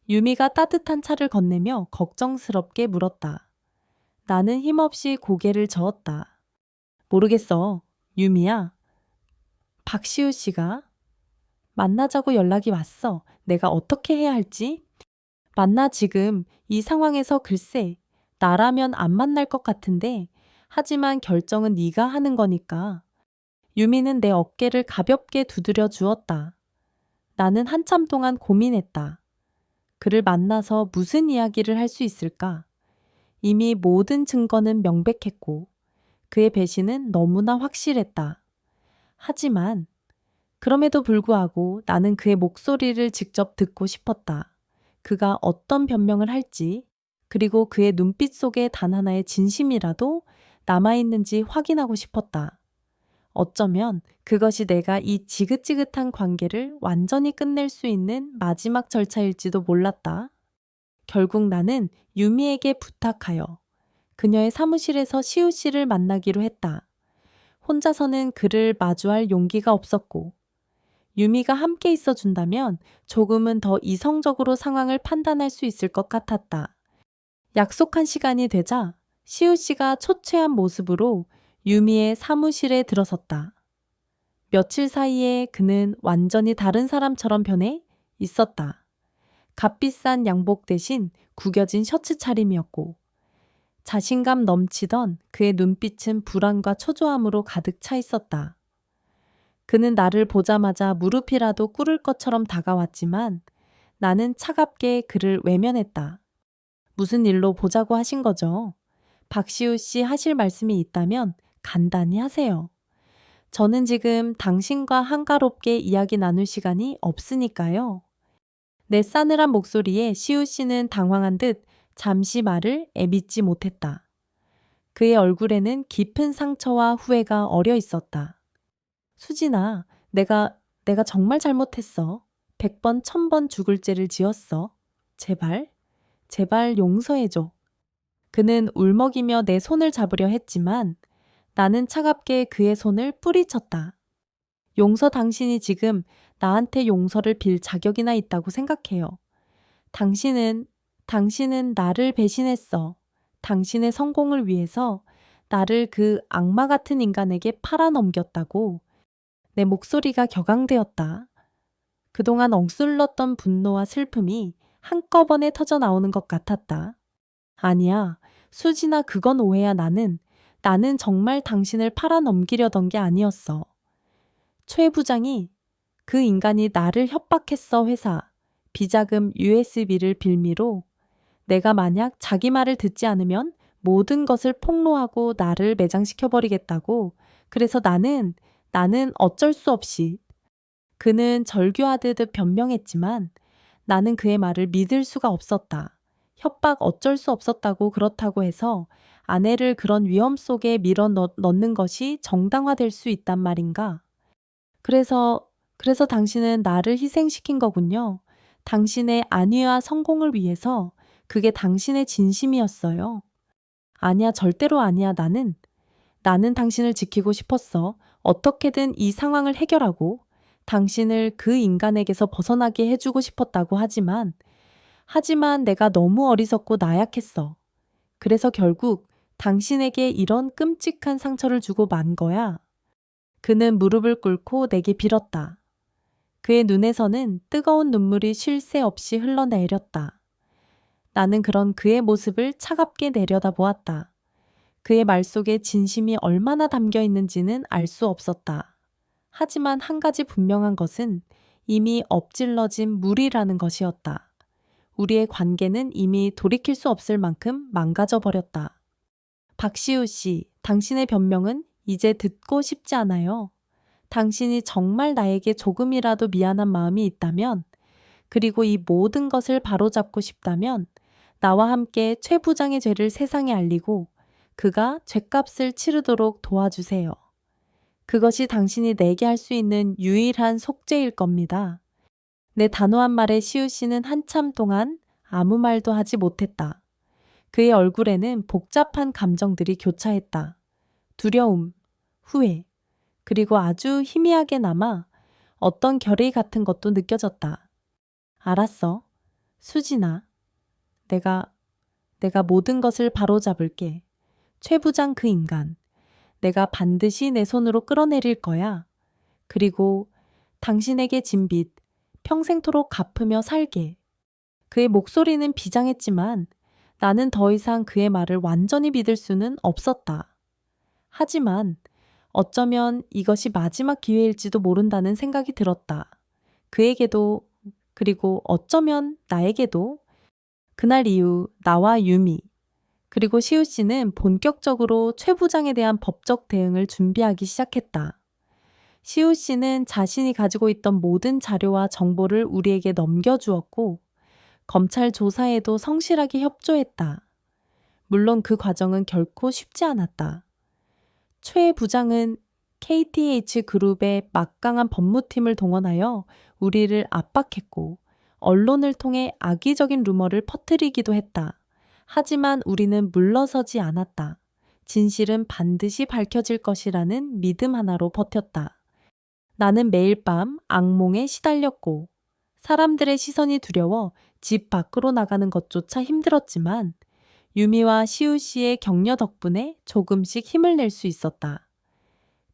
유미가 따뜻한 차를 건네며 걱정스럽게 물었다. 나는 힘없이 고개를 저었다. 모르겠어. 유미야. 박시우 씨가 만나자고 연락이 왔어. 내가 어떻게 해야 할지? 만나 지금 이 상황에서 글쎄 나라면 안 만날 것 같은데 하지만 결정은 네가 하는 거니까. 유미는 내 어깨를 가볍게 두드려 주었다. 나는 한참 동안 고민했다. 그를 만나서 무슨 이야기를 할 수 있을까? 이미 모든 증거는 명백했고 그의 배신은 너무나 확실했다. 하지만 그럼에도 불구하고 나는 그의 목소리를 직접 듣고 싶었다. 그가 어떤 변명을 할지, 그리고 그의 눈빛 속에 단 하나의 진심이라도 남아있는지 확인하고 싶었다. 어쩌면 그것이 내가 이 지긋지긋한 관계를 완전히 끝낼 수 있는 마지막 절차일지도 몰랐다. 결국 나는 유미에게 부탁하여 그녀의 사무실에서 시우 씨를 만나기로 했다. 혼자서는 그를 마주할 용기가 없었고 유미가 함께 있어 준다면 조금은 더 이성적으로 상황을 판단할 수 있을 것 같았다. 약속한 시간이 되자 시우 씨가 초췌한 모습으로 유미의 사무실에 들어섰다. 며칠 사이에 그는 완전히 다른 사람처럼 변해 있었다. 값비싼 양복 대신 구겨진 셔츠 차림이었고 자신감 넘치던 그의 눈빛은 불안과 초조함으로 가득 차 있었다. 그는 나를 보자마자 무릎이라도 꿇을 것처럼 다가왔지만 나는 차갑게 그를 외면했다. 무슨 일로 보자고 하신 거죠? 박시우 씨 하실 말씀이 있다면 간단히 하세요. 저는 지금 당신과 한가롭게 이야기 나눌 시간이 없으니까요. 내 싸늘한 목소리에 시우 씨는 당황한 듯 잠시 말을 애밌지 못했다. 그의 얼굴에는 깊은 상처와 후회가 어려 있었다. 수진아, 내가 정말 잘못했어. 100번, 1000번 죽을 죄를 지었어. 제발 용서해줘. 그는 울먹이며 내 손을 잡으려 했지만 나는 차갑게 그의 손을 뿌리쳤다. 당신이 지금 나한테 용서를 빌 자격이나 있다고 생각해요. 당신은 나를 배신했어. 당신의 성공을 위해서 나를 그 악마 같은 인간에게 팔아넘겼다고. 내 목소리가 격앙되었다. 그동안 엉슬렀던 분노와 슬픔이 한꺼번에 터져 나오는 것 같았다. 아니야, 수진아, 그건 오해야. 나는 정말 당신을 팔아넘기려던 게 아니었어. 최 부장이 그 인간이 나를 협박했어. 회사 비자금 USB를 빌미로 내가 만약 자기 말을 듣지 않으면 모든 것을 폭로하고 나를 매장시켜버리겠다고. 그래서 나는 어쩔 수 없이. 그는 절규하듯 변명했지만 나는 그의 말을 믿을 수가 없었다. 협박 어쩔 수 없었다고. 그렇다고 해서 아내를 그런 위험 속에 넣는 것이 정당화될 수 있단 말인가? 그래서 당신은 나를 희생시킨 거군요. 당신의 안위와 성공을 위해서. 그게 당신의 진심이었어요. 아니야, 절대로 아니야. 나는 당신을 지키고 싶었어. 어떻게든 이 상황을 해결하고 당신을 그 인간에게서 벗어나게 해주고 싶었다고. 하지만 내가 너무 어리석고 나약했어. 그래서 결국 당신에게 이런 끔찍한 상처를 주고 만 거야. 그는 무릎을 꿇고 내게 빌었다. 그의 눈에서는 뜨거운 눈물이 쉴 새 없이 흘러내렸다. 나는 그런 그의 모습을 차갑게 내려다보았다. 그의 말 속에 진심이 얼마나 담겨 있는지는 알 수 없었다. 하지만 한 가지 분명한 것은 이미 엎질러진 물이라는 것이었다. 우리의 관계는 이미 돌이킬 수 없을 만큼 망가져 버렸다. 박시우 씨, 당신의 변명은 이제 듣고 싶지 않아요. 당신이 정말 나에게 조금이라도 미안한 마음이 있다면, 그리고 이 모든 것을 바로잡고 싶다면, 나와 함께 최 부장의 죄를 세상에 알리고 그가 죗값을 치르도록 도와주세요. 그것이 당신이 내게 할 수 있는 유일한 속죄일 겁니다. 내 단호한 말에 시우 씨는 한참 동안 아무 말도 하지 못했다. 그의 얼굴에는 복잡한 감정들이 교차했다. 두려움, 후회, 그리고 아주 희미하게 남아 어떤 결의 같은 것도 느껴졌다. 알았어. 수진아. 내가 모든 것을 바로잡을게. 최 부장 그 인간. 내가 반드시 내 손으로 끌어내릴 거야. 그리고 당신에게 진 빚 평생토록 갚으며 살게. 그의 목소리는 비장했지만 나는 더 이상 그의 말을 완전히 믿을 수는 없었다. 하지만 어쩌면 이것이 마지막 기회일지도 모른다는 생각이 들었다. 그에게도, 그리고 어쩌면 나에게도. 그날 이후 나와 유미, 그리고 시우 씨는 본격적으로 최 부장에 대한 법적 대응을 준비하기 시작했다. 시우 씨는 자신이 가지고 있던 모든 자료와 정보를 우리에게 넘겨주었고, 검찰 조사에도 성실하게 협조했다. 물론 그 과정은 결코 쉽지 않았다. 최 부장은 KTH 그룹의 막강한 법무팀을 동원하여 우리를 압박했고, 언론을 통해 악의적인 루머를 퍼뜨리기도 했다. 하지만 우리는 물러서지 않았다. 진실은 반드시 밝혀질 것이라는 믿음 하나로 버텼다. 나는 매일 밤 악몽에 시달렸고, 사람들의 시선이 두려워 집 밖으로 나가는 것조차 힘들었지만, 유미와 시우 씨의 격려 덕분에 조금씩 힘을 낼 수 있었다.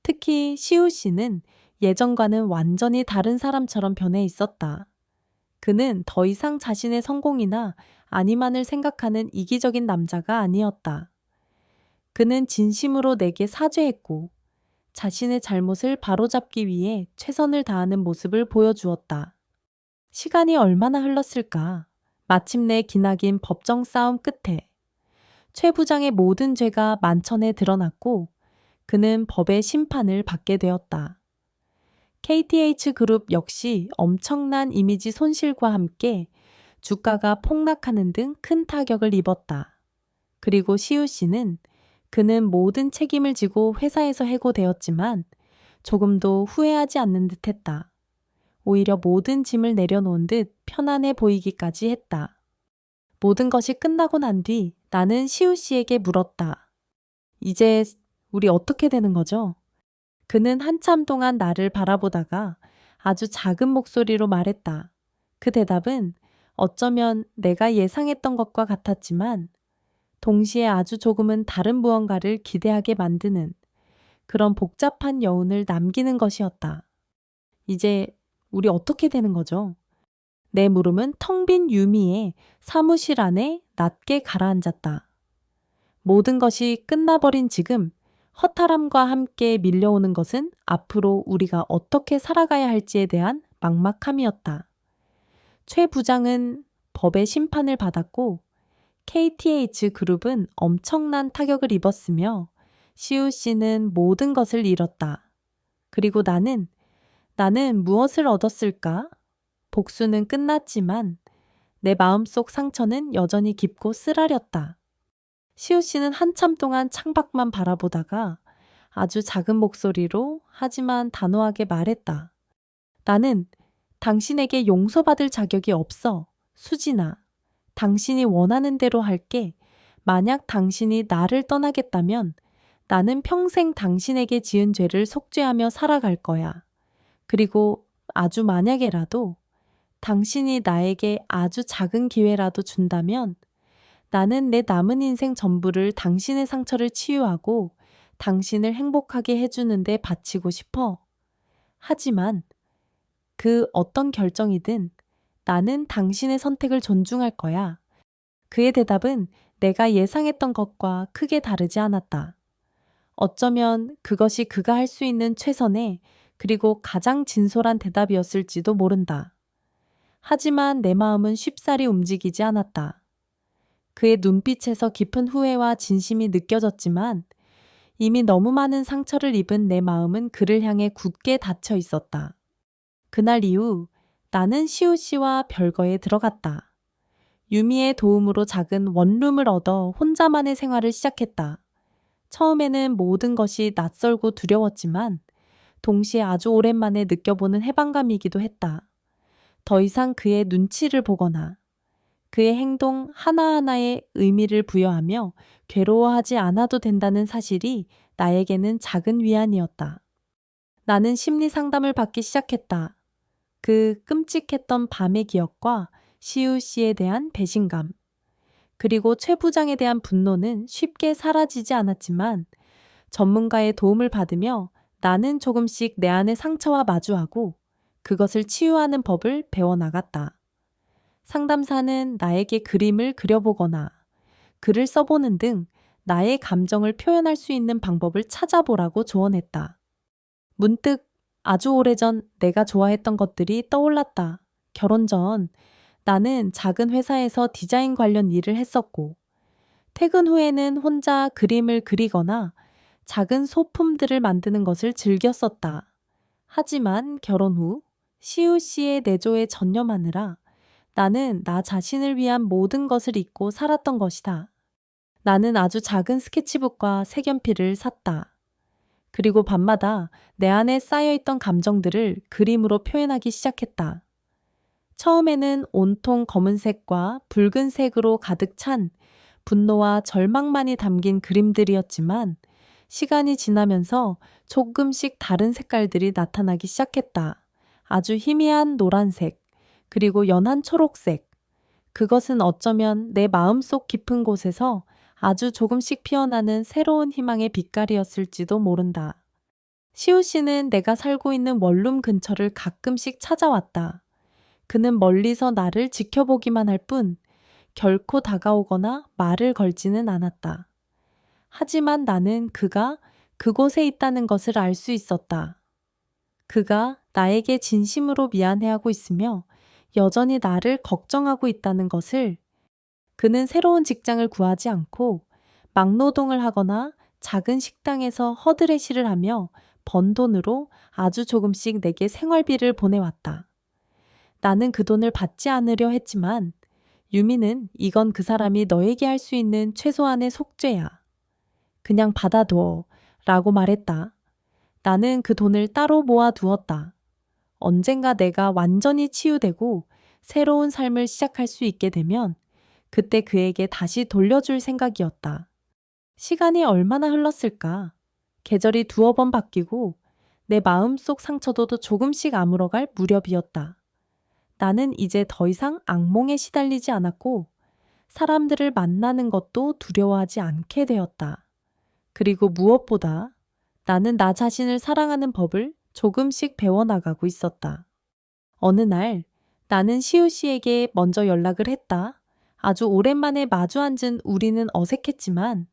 특히 시우 씨는 예전과는 완전히 다른 사람처럼 변해 있었다. 그는 더 이상 자신의 성공이나 아니만을 생각하는 이기적인 남자가 아니었다. 그는 진심으로 내게 사죄했고 자신의 잘못을 바로잡기 위해 최선을 다하는 모습을 보여주었다. 시간이 얼마나 흘렀을까? 마침내 기나긴 법정 싸움 끝에 최 부장의 모든 죄가 만천에 드러났고 그는 법의 심판을 받게 되었다. KTH 그룹 역시 엄청난 이미지 손실과 함께 주가가 폭락하는 등 큰 타격을 입었다. 그리고 시우 씨는 그는 모든 책임을 지고 회사에서 해고되었지만 조금도 후회하지 않는 듯 했다. 오히려 모든 짐을 내려놓은 듯 편안해 보이기까지 했다. 모든 것이 끝나고 난 뒤 나는 시우 씨에게 물었다. 이제 우리 어떻게 되는 거죠? 그는 한참 동안 나를 바라보다가 아주 작은 목소리로 말했다. 그 대답은 어쩌면 내가 예상했던 것과 같았지만 동시에 아주 조금은 다른 무언가를 기대하게 만드는 그런 복잡한 여운을 남기는 것이었다. 이제 우리 어떻게 되는 거죠? 내 물음은 텅 빈 유미의 사무실 안에 낮게 가라앉았다. 모든 것이 끝나버린 지금 허탈함과 함께 밀려오는 것은 앞으로 우리가 어떻게 살아가야 할지에 대한 막막함이었다. 최 부장은 법의 심판을 받았고 KTH 그룹은 엄청난 타격을 입었으며 시우 씨는 모든 것을 잃었다. 그리고 나는 무엇을 얻었을까? 복수는 끝났지만 내 마음속 상처는 여전히 깊고 쓰라렸다. 시우 씨는 한참 동안 창밖만 바라보다가 아주 작은 목소리로 하지만 단호하게 말했다. 나는 당신에게 용서받을 자격이 없어. 수진아, 당신이 원하는 대로 할게. 만약 당신이 나를 떠나겠다면 나는 평생 당신에게 지은 죄를 속죄하며 살아갈 거야. 그리고 아주 만약에라도 당신이 나에게 아주 작은 기회라도 준다면 나는 내 남은 인생 전부를 당신의 상처를 치유하고 당신을 행복하게 해주는데 바치고 싶어. 하지만 그 어떤 결정이든 나는 당신의 선택을 존중할 거야. 그의 대답은 내가 예상했던 것과 크게 다르지 않았다. 어쩌면 그것이 그가 할 수 있는 최선의 그리고 가장 진솔한 대답이었을지도 모른다. 하지만 내 마음은 쉽사리 움직이지 않았다. 그의 눈빛에서 깊은 후회와 진심이 느껴졌지만 이미 너무 많은 상처를 입은 내 마음은 그를 향해 굳게 닫혀 있었다. 그날 이후 나는 시우 씨와 별거에 들어갔다. 유미의 도움으로 작은 원룸을 얻어 혼자만의 생활을 시작했다. 처음에는 모든 것이 낯설고 두려웠지만 동시에 아주 오랜만에 느껴보는 해방감이기도 했다. 더 이상 그의 눈치를 보거나 그의 행동 하나하나에 의미를 부여하며 괴로워하지 않아도 된다는 사실이 나에게는 작은 위안이었다. 나는 심리 상담을 받기 시작했다. 그 끔찍했던 밤의 기억과 시우 씨에 대한 배신감, 그리고 최 부장에 대한 분노는 쉽게 사라지지 않았지만 전문가의 도움을 받으며 나는 조금씩 내 안의 상처와 마주하고 그것을 치유하는 법을 배워나갔다. 상담사는 나에게 그림을 그려보거나 글을 써보는 등 나의 감정을 표현할 수 있는 방법을 찾아보라고 조언했다. 문득 아주 오래전 내가 좋아했던 것들이 떠올랐다. 결혼 전 나는 작은 회사에서 디자인 관련 일을 했었고, 퇴근 후에는 혼자 그림을 그리거나 작은 소품들을 만드는 것을 즐겼었다. 하지만 결혼 후 시우 씨의 내조에 전념하느라 나는 나 자신을 위한 모든 것을 잊고 살았던 것이다. 나는 아주 작은 스케치북과 색연필을 샀다. 그리고 밤마다 내 안에 쌓여있던 감정들을 그림으로 표현하기 시작했다. 처음에는 온통 검은색과 붉은색으로 가득 찬 분노와 절망만이 담긴 그림들이었지만 시간이 지나면서 조금씩 다른 색깔들이 나타나기 시작했다. 아주 희미한 노란색, 그리고 연한 초록색. 그것은 어쩌면 내 마음속 깊은 곳에서 아주 조금씩 피어나는 새로운 희망의 빛깔이었을지도 모른다. 시우 씨는 내가 살고 있는 원룸 근처를 가끔씩 찾아왔다. 그는 멀리서 나를 지켜보기만 할 뿐 결코 다가오거나 말을 걸지는 않았다. 하지만 나는 그가 그곳에 있다는 것을 알 수 있었다. 그가 나에게 진심으로 미안해하고 있으며 여전히 나를 걱정하고 있다는 것을. 그는 새로운 직장을 구하지 않고 막노동을 하거나 작은 식당에서 허드레시를 하며 번 돈으로 아주 조금씩 내게 생활비를 보내왔다. 나는 그 돈을 받지 않으려 했지만 유미는 이건 그 사람이 너에게 할 수 있는 최소한의 속죄야. 그냥 받아둬 라고 말했다. 나는 그 돈을 따로 모아 두었다. 언젠가 내가 완전히 치유되고 새로운 삶을 시작할 수 있게 되면 그때 그에게 다시 돌려줄 생각이었다. 시간이 얼마나 흘렀을까? 계절이 두어 번 바뀌고 내 마음속 상처도 조금씩 아물어갈 무렵이었다. 나는 이제 더 이상 악몽에 시달리지 않았고 사람들을 만나는 것도 두려워하지 않게 되었다. 그리고 무엇보다 나는 나 자신을 사랑하는 법을 조금씩 배워나가고 있었다. 어느 날 나는 시우 씨에게 먼저 연락을 했다. 아주 오랜만에 마주 앉은 우리는 어색했지만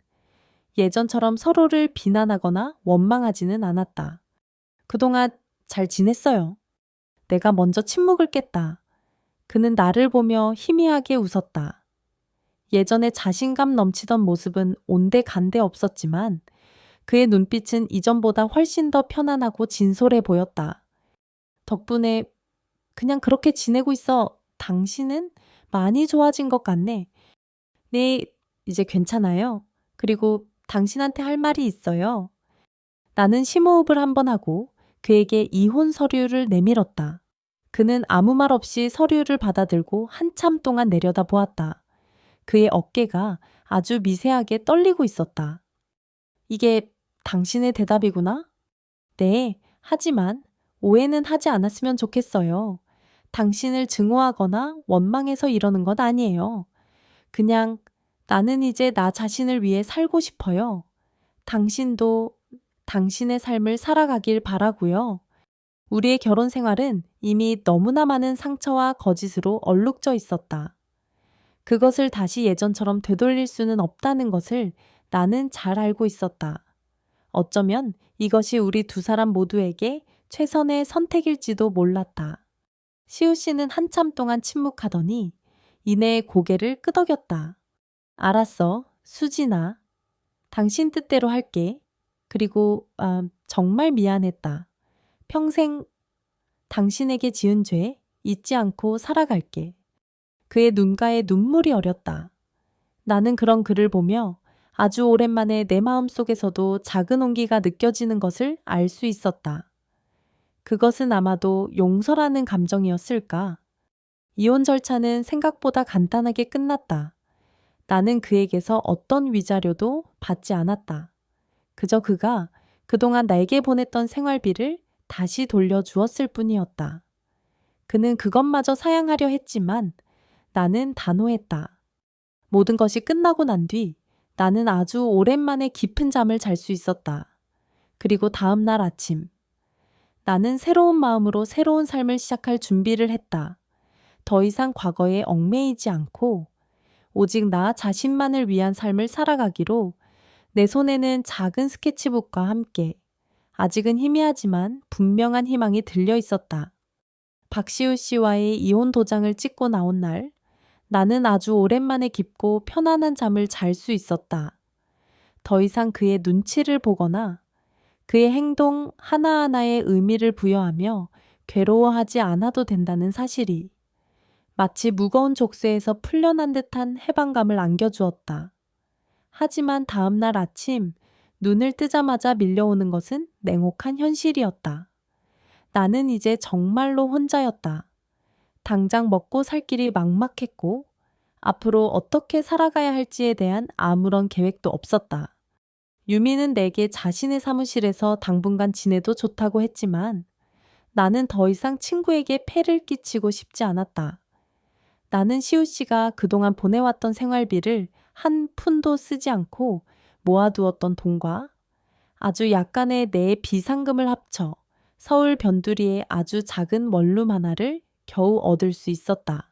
예전처럼 서로를 비난하거나 원망하지는 않았다. 그동안 잘 지냈어요. 내가 먼저 침묵을 깼다. 그는 나를 보며 희미하게 웃었다. 예전에 자신감 넘치던 모습은 온데간데 없었지만 그의 눈빛은 이전보다 훨씬 더 편안하고 진솔해 보였다. 덕분에 그냥 그렇게 지내고 있어. 당신은 많이 좋아진 것 같네. 네, 이제 괜찮아요. 그리고 당신한테 할 말이 있어요. 나는 심호흡을 한번 하고 그에게 이혼 서류를 내밀었다. 그는 아무 말 없이 서류를 받아들고 한참 동안 내려다보았다. 그의 어깨가 아주 미세하게 떨리고 있었다. 이게 당신의 대답이구나? 네, 하지만 오해는 하지 않았으면 좋겠어요. 당신을 증오하거나 원망해서 이러는 것 아니에요. 그냥 나는 이제 나 자신을 위해 살고 싶어요. 당신도 당신의 삶을 살아가길 바라고요. 우리의 결혼 생활은 이미 너무나 많은 상처와 거짓으로 얼룩져 있었다. 그것을 다시 예전처럼 되돌릴 수는 없다는 것을 나는 잘 알고 있었다. 어쩌면 이것이 우리 두 사람 모두에게 최선의 선택일지도 몰랐다. 시우 씨는 한참 동안 침묵하더니 이내 고개를 끄덕였다. 알았어, 수진아. 당신 뜻대로 할게. 그리고 정말 미안했다. 평생 당신에게 지은 죄 잊지 않고 살아갈게. 그의 눈가에 눈물이 어렸다. 나는 그런 그를 보며 아주 오랜만에 내 마음속에서도 작은 온기가 느껴지는 것을 알 수 있었다. 그것은 아마도 용서라는 감정이었을까? 이혼 절차는 생각보다 간단하게 끝났다. 나는 그에게서 어떤 위자료도 받지 않았다. 그저 그가 그동안 나에게 보냈던 생활비를 다시 돌려주었을 뿐이었다. 그는 그것마저 사양하려 했지만 나는 단호했다. 모든 것이 끝나고 난 뒤 나는 아주 오랜만에 깊은 잠을 잘 수 있었다. 그리고 다음 날 아침, 나는 새로운 마음으로 새로운 삶을 시작할 준비를 했다. 더 이상 과거에 얽매이지 않고 오직 나 자신만을 위한 삶을 살아가기로 내 손에는 작은 스케치북과 함께 아직은 희미하지만 분명한 희망이 들려 있었다. 박시우 씨와의 이혼 도장을 찍고 나온 날, 나는 아주 오랜만에 깊고 편안한 잠을 잘 수 있었다. 더 이상 그의 눈치를 보거나 그의 행동 하나하나에 의미를 부여하며 괴로워하지 않아도 된다는 사실이 마치 무거운 족쇄에서 풀려난 듯한 해방감을 안겨주었다. 하지만 다음 날 아침 눈을 뜨자마자 밀려오는 것은 냉혹한 현실이었다. 나는 이제 정말로 혼자였다. 당장 먹고 살 길이 막막했고 앞으로 어떻게 살아가야 할지에 대한 아무런 계획도 없었다. 유미는 내게 자신의 사무실에서 당분간 지내도 좋다고 했지만 나는 더 이상 친구에게 폐를 끼치고 싶지 않았다. 나는 시우 씨가 그동안 보내왔던 생활비를 한 푼도 쓰지 않고 모아두었던 돈과 아주 약간의 내 비상금을 합쳐 서울 변두리의 아주 작은 원룸 하나를 겨우 얻을 수 있었다.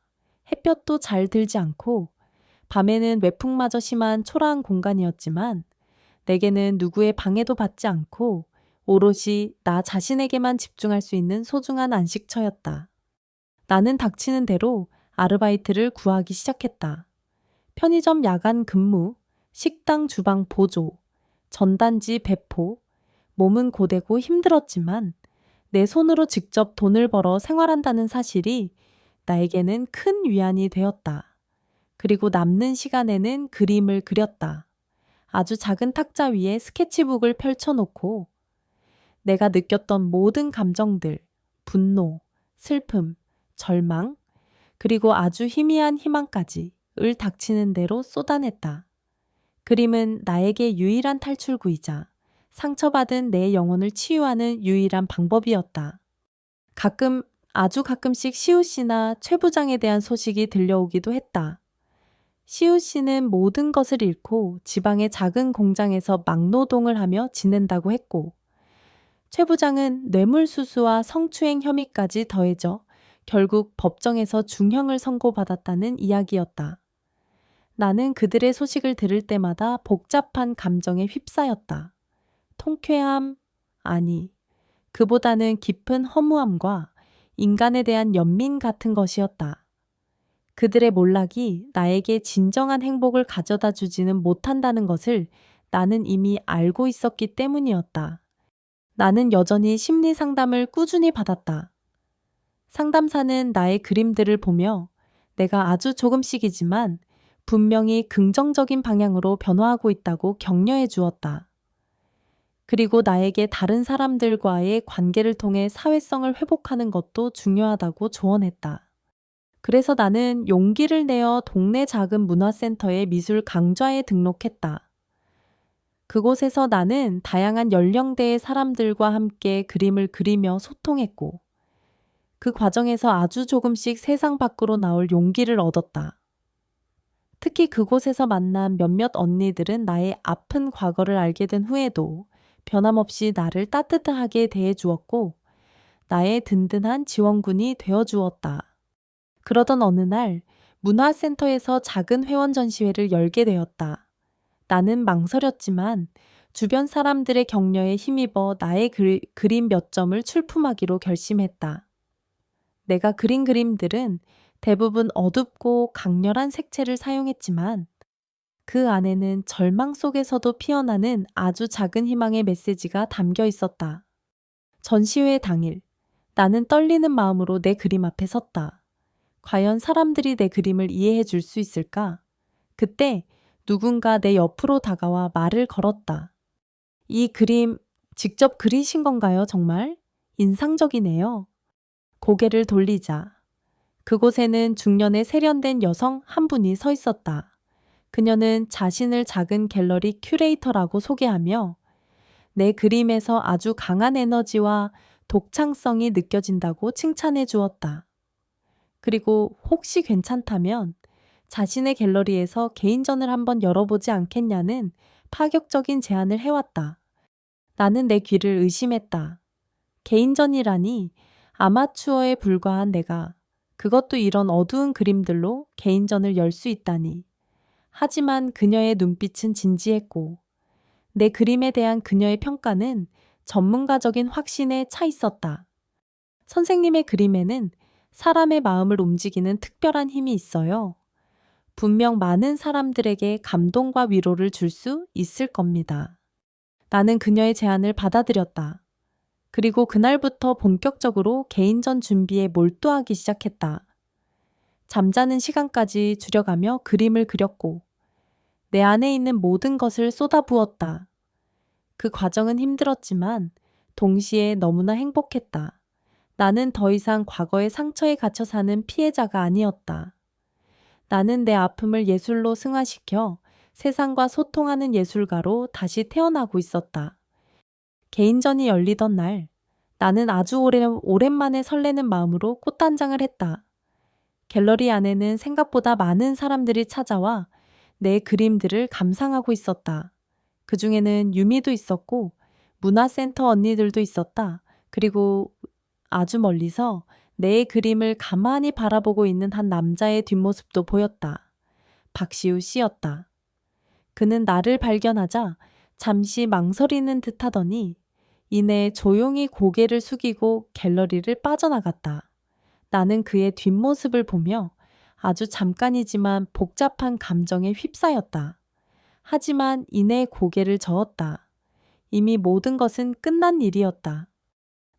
햇볕도 잘 들지 않고 밤에는 외풍마저 심한 초라한 공간이었지만 내게는 누구의 방해도 받지 않고 오롯이 나 자신에게만 집중할 수 있는 소중한 안식처였다. 나는 닥치는 대로 아르바이트를 구하기 시작했다. 편의점 야간 근무, 식당 주방 보조, 전단지 배포, 몸은 고되고 힘들었지만 내 손으로 직접 돈을 벌어 생활한다는 사실이 나에게는 큰 위안이 되었다. 그리고 남는 시간에는 그림을 그렸다. 아주 작은 탁자 위에 스케치북을 펼쳐놓고 내가 느꼈던 모든 감정들, 분노, 슬픔, 절망, 그리고 아주 희미한 희망까지 을 닥치는 대로 쏟아냈다. 그림은 나에게 유일한 탈출구이자 상처받은 내 영혼을 치유하는 유일한 방법이었다. 아주 가끔씩 시우 씨나 최 부장에 대한 소식이 들려오기도 했다. 시우 씨는 모든 것을 잃고 지방의 작은 공장에서 막노동을 하며 지낸다고 했고, 최 부장은 뇌물수수와 성추행 혐의까지 더해져 결국 법정에서 중형을 선고받았다는 이야기였다. 나는 그들의 소식을 들을 때마다 복잡한 감정에 휩싸였다. 통쾌함? 아니, 그보다는 깊은 허무함과 인간에 대한 연민 같은 것이었다. 그들의 몰락이 나에게 진정한 행복을 가져다 주지는 못한다는 것을 나는 이미 알고 있었기 때문이었다. 나는 여전히 심리 상담을 꾸준히 받았다. 상담사는 나의 그림들을 보며 내가 아주 조금씩이지만 분명히 긍정적인 방향으로 변화하고 있다고 격려해 주었다. 그리고 나에게 다른 사람들과의 관계를 통해 사회성을 회복하는 것도 중요하다고 조언했다. 그래서 나는 용기를 내어 동네 작은 문화센터의 미술 강좌에 등록했다. 그곳에서 나는 다양한 연령대의 사람들과 함께 그림을 그리며 소통했고, 그 과정에서 아주 조금씩 세상 밖으로 나올 용기를 얻었다. 특히 그곳에서 만난 몇몇 언니들은 나의 아픈 과거를 알게 된 후에도 변함없이 나를 따뜻하게 대해주었고 나의 든든한 지원군이 되어주었다. 그러던 어느 날 문화센터에서 작은 회원 전시회를 열게 되었다. 나는 망설였지만 주변 사람들의 격려에 힘입어 나의 그림 몇 점을 출품하기로 결심했다. 내가 그린 그림들은 대부분 어둡고 강렬한 색채를 사용했지만 그 안에는 절망 속에서도 피어나는 아주 작은 희망의 메시지가 담겨 있었다. 전시회 당일, 나는 떨리는 마음으로 내 그림 앞에 섰다. 과연 사람들이 내 그림을 이해해 줄 수 있을까? 그때 누군가 내 옆으로 다가와 말을 걸었다. 이 그림 직접 그리신 건가요, 정말? 인상적이네요. 고개를 돌리자 그곳에는 중년의 세련된 여성 한 분이 서 있었다. 그녀는 자신을 작은 갤러리 큐레이터라고 소개하며 내 그림에서 아주 강한 에너지와 독창성이 느껴진다고 칭찬해 주었다. 그리고 혹시 괜찮다면 자신의 갤러리에서 개인전을 한번 열어보지 않겠냐는 파격적인 제안을 해왔다. 나는 내 귀를 의심했다. 개인전이라니 아마추어에 불과한 내가 그것도 이런 어두운 그림들로 개인전을 열 수 있다니. 하지만 그녀의 눈빛은 진지했고 내 그림에 대한 그녀의 평가는 전문가적인 확신에 차 있었다. 선생님의 그림에는 사람의 마음을 움직이는 특별한 힘이 있어요. 분명 많은 사람들에게 감동과 위로를 줄 수 있을 겁니다. 나는 그녀의 제안을 받아들였다. 그리고 그날부터 본격적으로 개인전 준비에 몰두하기 시작했다. 잠자는 시간까지 줄여가며 그림을 그렸고 내 안에 있는 모든 것을 쏟아부었다. 그 과정은 힘들었지만 동시에 너무나 행복했다. 나는 더 이상 과거의 상처에 갇혀 사는 피해자가 아니었다. 나는 내 아픔을 예술로 승화시켜 세상과 소통하는 예술가로 다시 태어나고 있었다. 개인전이 열리던 날, 나는 아주 오랜만에 설레는 마음으로 꽃단장을 했다. 갤러리 안에는 생각보다 많은 사람들이 찾아와 내 그림들을 감상하고 있었다. 그 중에는 유미도 있었고 문화센터 언니들도 있었다. 그리고 아주 멀리서 내 그림을 가만히 바라보고 있는 한 남자의 뒷모습도 보였다. 박시우 씨였다. 그는 나를 발견하자 잠시 망설이는 듯 하더니 이내 조용히 고개를 숙이고 갤러리를 빠져나갔다. 나는 그의 뒷모습을 보며 아주 잠깐이지만 복잡한 감정에 휩싸였다. 하지만 이내 고개를 저었다. 이미 모든 것은 끝난 일이었다.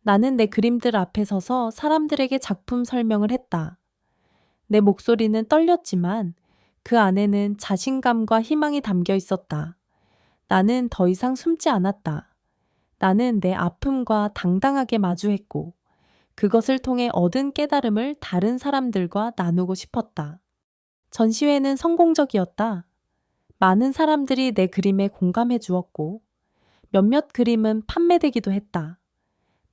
나는 내 그림들 앞에 서서 사람들에게 작품 설명을 했다. 내 목소리는 떨렸지만 그 안에는 자신감과 희망이 담겨 있었다. 나는 더 이상 숨지 않았다. 나는 내 아픔과 당당하게 마주했고 그것을 통해 얻은 깨달음을 다른 사람들과 나누고 싶었다. 전시회는 성공적이었다. 많은 사람들이 내 그림에 공감해 주었고 몇몇 그림은 판매되기도 했다.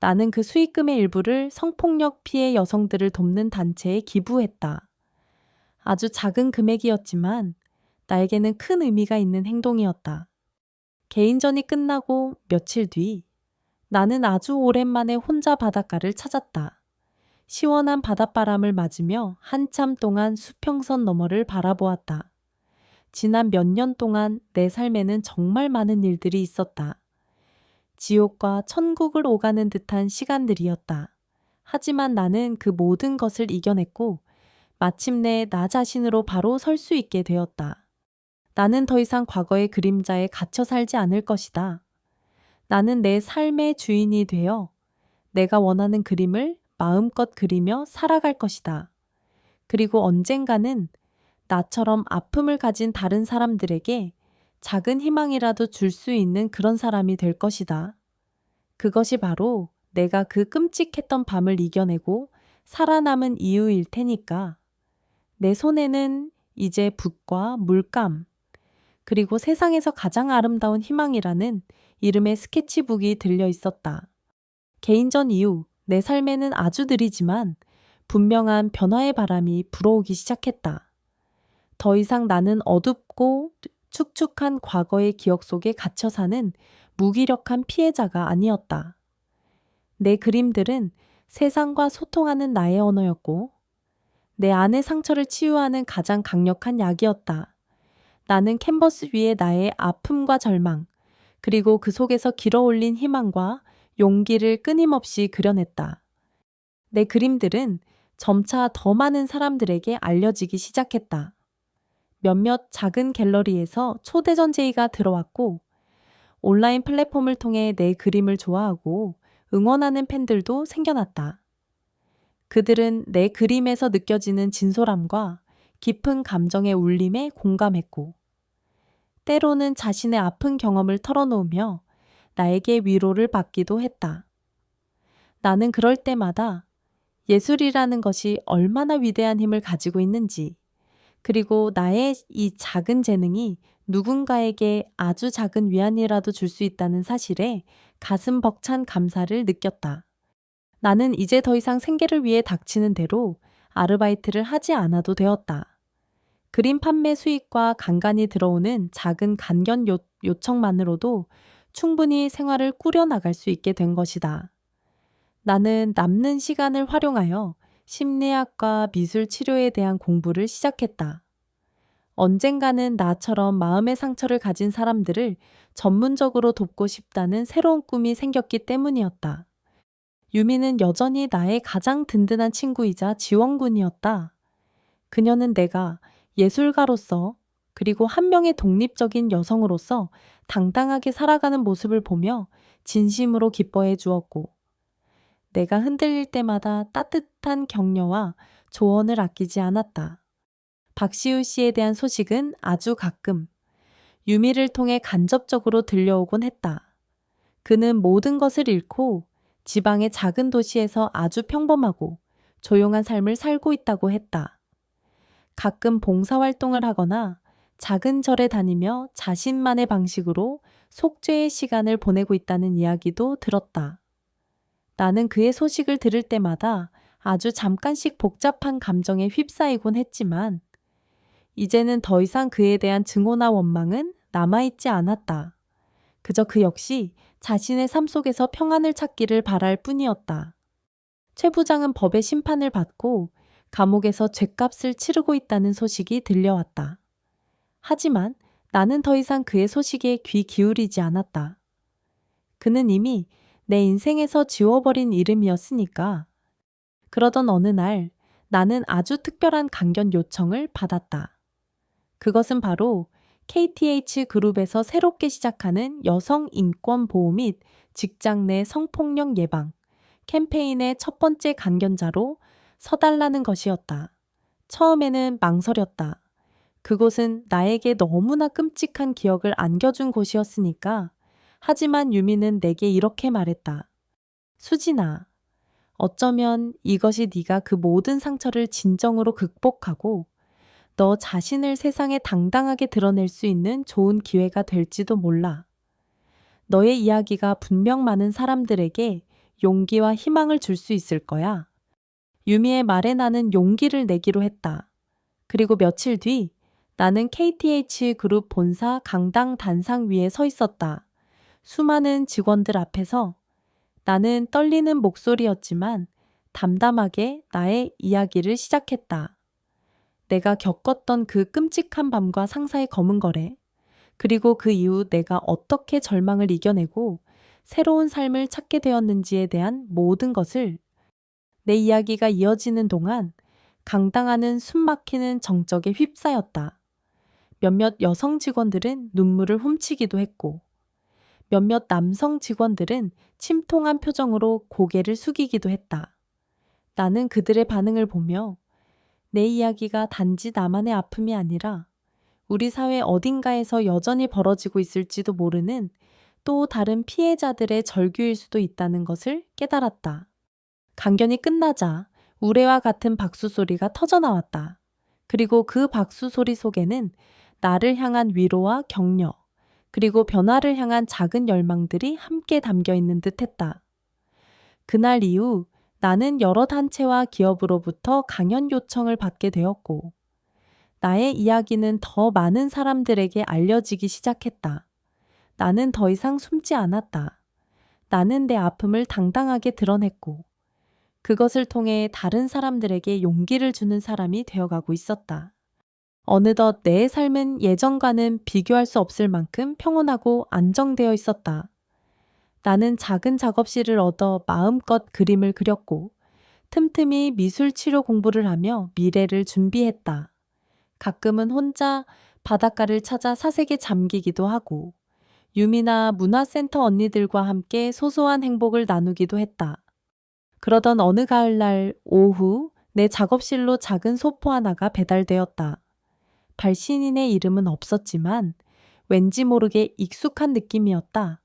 나는 그 수익금의 일부를 성폭력 피해 여성들을 돕는 단체에 기부했다. 아주 작은 금액이었지만 나에게는 큰 의미가 있는 행동이었다. 개인전이 끝나고 며칠 뒤 나는 아주 오랜만에 혼자 바닷가를 찾았다. 시원한 바닷바람을 맞으며 한참 동안 수평선 너머를 바라보았다. 지난 몇 년 동안 내 삶에는 정말 많은 일들이 있었다. 지옥과 천국을 오가는 듯한 시간들이었다. 하지만 나는 그 모든 것을 이겨냈고 마침내 나 자신으로 바로 설 수 있게 되었다. 나는 더 이상 과거의 그림자에 갇혀 살지 않을 것이다. 나는 내 삶의 주인이 되어 내가 원하는 그림을 마음껏 그리며 살아갈 것이다. 그리고 언젠가는 나처럼 아픔을 가진 다른 사람들에게 작은 희망이라도 줄 수 있는 그런 사람이 될 것이다. 그것이 바로 내가 그 끔찍했던 밤을 이겨내고 살아남은 이유일 테니까. 내 손에는 이제 붓과 물감, 그리고 세상에서 가장 아름다운 희망이라는 이름의 스케치북이 들려 있었다. 개인전 이후 내 삶에는 아주 느리지만 분명한 변화의 바람이 불어오기 시작했다. 더 이상 나는 어둡고 축축한 과거의 기억 속에 갇혀 사는 무기력한 피해자가 아니었다. 내 그림들은 세상과 소통하는 나의 언어였고 내 안의 상처를 치유하는 가장 강력한 약이었다. 나는 캔버스 위에 나의 아픔과 절망, 그리고 그 속에서 길어올린 희망과 용기를 끊임없이 그려냈다. 내 그림들은 점차 더 많은 사람들에게 알려지기 시작했다. 몇몇 작은 갤러리에서 초대전 제의가 들어왔고, 온라인 플랫폼을 통해 내 그림을 좋아하고 응원하는 팬들도 생겨났다. 그들은 내 그림에서 느껴지는 진솔함과 깊은 감정의 울림에 공감했고, 때로는 자신의 아픈 경험을 털어놓으며 나에게 위로를 받기도 했다. 나는 그럴 때마다 예술이라는 것이 얼마나 위대한 힘을 가지고 있는지, 그리고 나의 이 작은 재능이 누군가에게 아주 작은 위안이라도 줄 수 있다는 사실에 가슴 벅찬 감사를 느꼈다. 나는 이제 더 이상 생계를 위해 닥치는 대로 아르바이트를 하지 않아도 되었다. 그림 판매 수익과 간간히 들어오는 작은 간견 요청만으로도 충분히 생활을 꾸려나갈 수 있게 된 것이다. 나는 남는 시간을 활용하여 심리학과 미술 치료에 대한 공부를 시작했다. 언젠가는 나처럼 마음의 상처를 가진 사람들을 전문적으로 돕고 싶다는 새로운 꿈이 생겼기 때문이었다. 유미는 여전히 나의 가장 든든한 친구이자 지원군이었다. 그녀는 내가 예술가로서, 그리고 한 명의 독립적인 여성으로서 당당하게 살아가는 모습을 보며 진심으로 기뻐해 주었고, 내가 흔들릴 때마다 따뜻한 격려와 조언을 아끼지 않았다. 박시우 씨에 대한 소식은 아주 가끔 유미를 통해 간접적으로 들려오곤 했다. 그는 모든 것을 잃고 지방의 작은 도시에서 아주 평범하고 조용한 삶을 살고 있다고 했다. 가끔 봉사활동을 하거나 작은 절에 다니며 자신만의 방식으로 속죄의 시간을 보내고 있다는 이야기도 들었다. 나는 그의 소식을 들을 때마다 아주 잠깐씩 복잡한 감정에 휩싸이곤 했지만, 이제는 더 이상 그에 대한 증오나 원망은 남아있지 않았다. 그저 그 역시 자신의 삶 속에서 평안을 찾기를 바랄 뿐이었다. 최 부장은 법의 심판을 받고 감옥에서 죗값을 치르고 있다는 소식이 들려왔다. 하지만 나는 더 이상 그의 소식에 귀 기울이지 않았다. 그는 이미 내 인생에서 지워버린 이름이었으니까. 그러던 어느 날 나는 아주 특별한 강견 요청을 받았다. 그것은 바로 KTH 그룹에서 새롭게 시작하는 여성 인권 보호 및 직장 내 성폭력 예방 캠페인의 첫 번째 강견자로 서달라는 것이었다. 처음에는 망설였다. 그곳은 나에게 너무나 끔찍한 기억을 안겨준 곳이었으니까. 하지만 유미는 내게 이렇게 말했다. 수진아, 어쩌면 이것이 네가 그 모든 상처를 진정으로 극복하고 너 자신을 세상에 당당하게 드러낼 수 있는 좋은 기회가 될지도 몰라. 너의 이야기가 분명 많은 사람들에게 용기와 희망을 줄 수 있을 거야. 유미의 말에 나는 용기를 내기로 했다. 그리고 며칠 뒤 나는 KTH 그룹 본사 강당 단상 위에 서 있었다. 수많은 직원들 앞에서 나는 떨리는 목소리였지만 담담하게 나의 이야기를 시작했다. 내가 겪었던 그 끔찍한 밤과 상사의 검은 거래, 그리고 그 이후 내가 어떻게 절망을 이겨내고 새로운 삶을 찾게 되었는지에 대한 모든 것을. 내 이야기가 이어지는 동안 강당하는 숨막히는 정적에 휩싸였다. 몇몇 여성 직원들은 눈물을 훔치기도 했고, 몇몇 남성 직원들은 침통한 표정으로 고개를 숙이기도 했다. 나는 그들의 반응을 보며 내 이야기가 단지 나만의 아픔이 아니라 우리 사회 어딘가에서 여전히 벌어지고 있을지도 모르는 또 다른 피해자들의 절규일 수도 있다는 것을 깨달았다. 강견이 끝나자 우레와 같은 박수 소리가 터져나왔다. 그리고 그 박수 소리 속에는 나를 향한 위로와 격려, 그리고 변화를 향한 작은 열망들이 함께 담겨 있는 듯했다. 그날 이후 나는 여러 단체와 기업으로부터 강연 요청을 받게 되었고, 나의 이야기는 더 많은 사람들에게 알려지기 시작했다. 나는 더 이상 숨지 않았다. 나는 내 아픔을 당당하게 드러냈고, 그것을 통해 다른 사람들에게 용기를 주는 사람이 되어가고 있었다. 어느덧 내 삶은 예전과는 비교할 수 없을 만큼 평온하고 안정되어 있었다. 나는 작은 작업실을 얻어 마음껏 그림을 그렸고, 틈틈이 미술 치료 공부를 하며 미래를 준비했다. 가끔은 혼자 바닷가를 찾아 사색에 잠기기도 하고 유미나 문화센터 언니들과 함께 소소한 행복을 나누기도 했다. 그러던 어느 가을날 오후 내 작업실로 작은 소포 하나가 배달되었다. 발신인의 이름은 없었지만 왠지 모르게 익숙한 느낌이었다.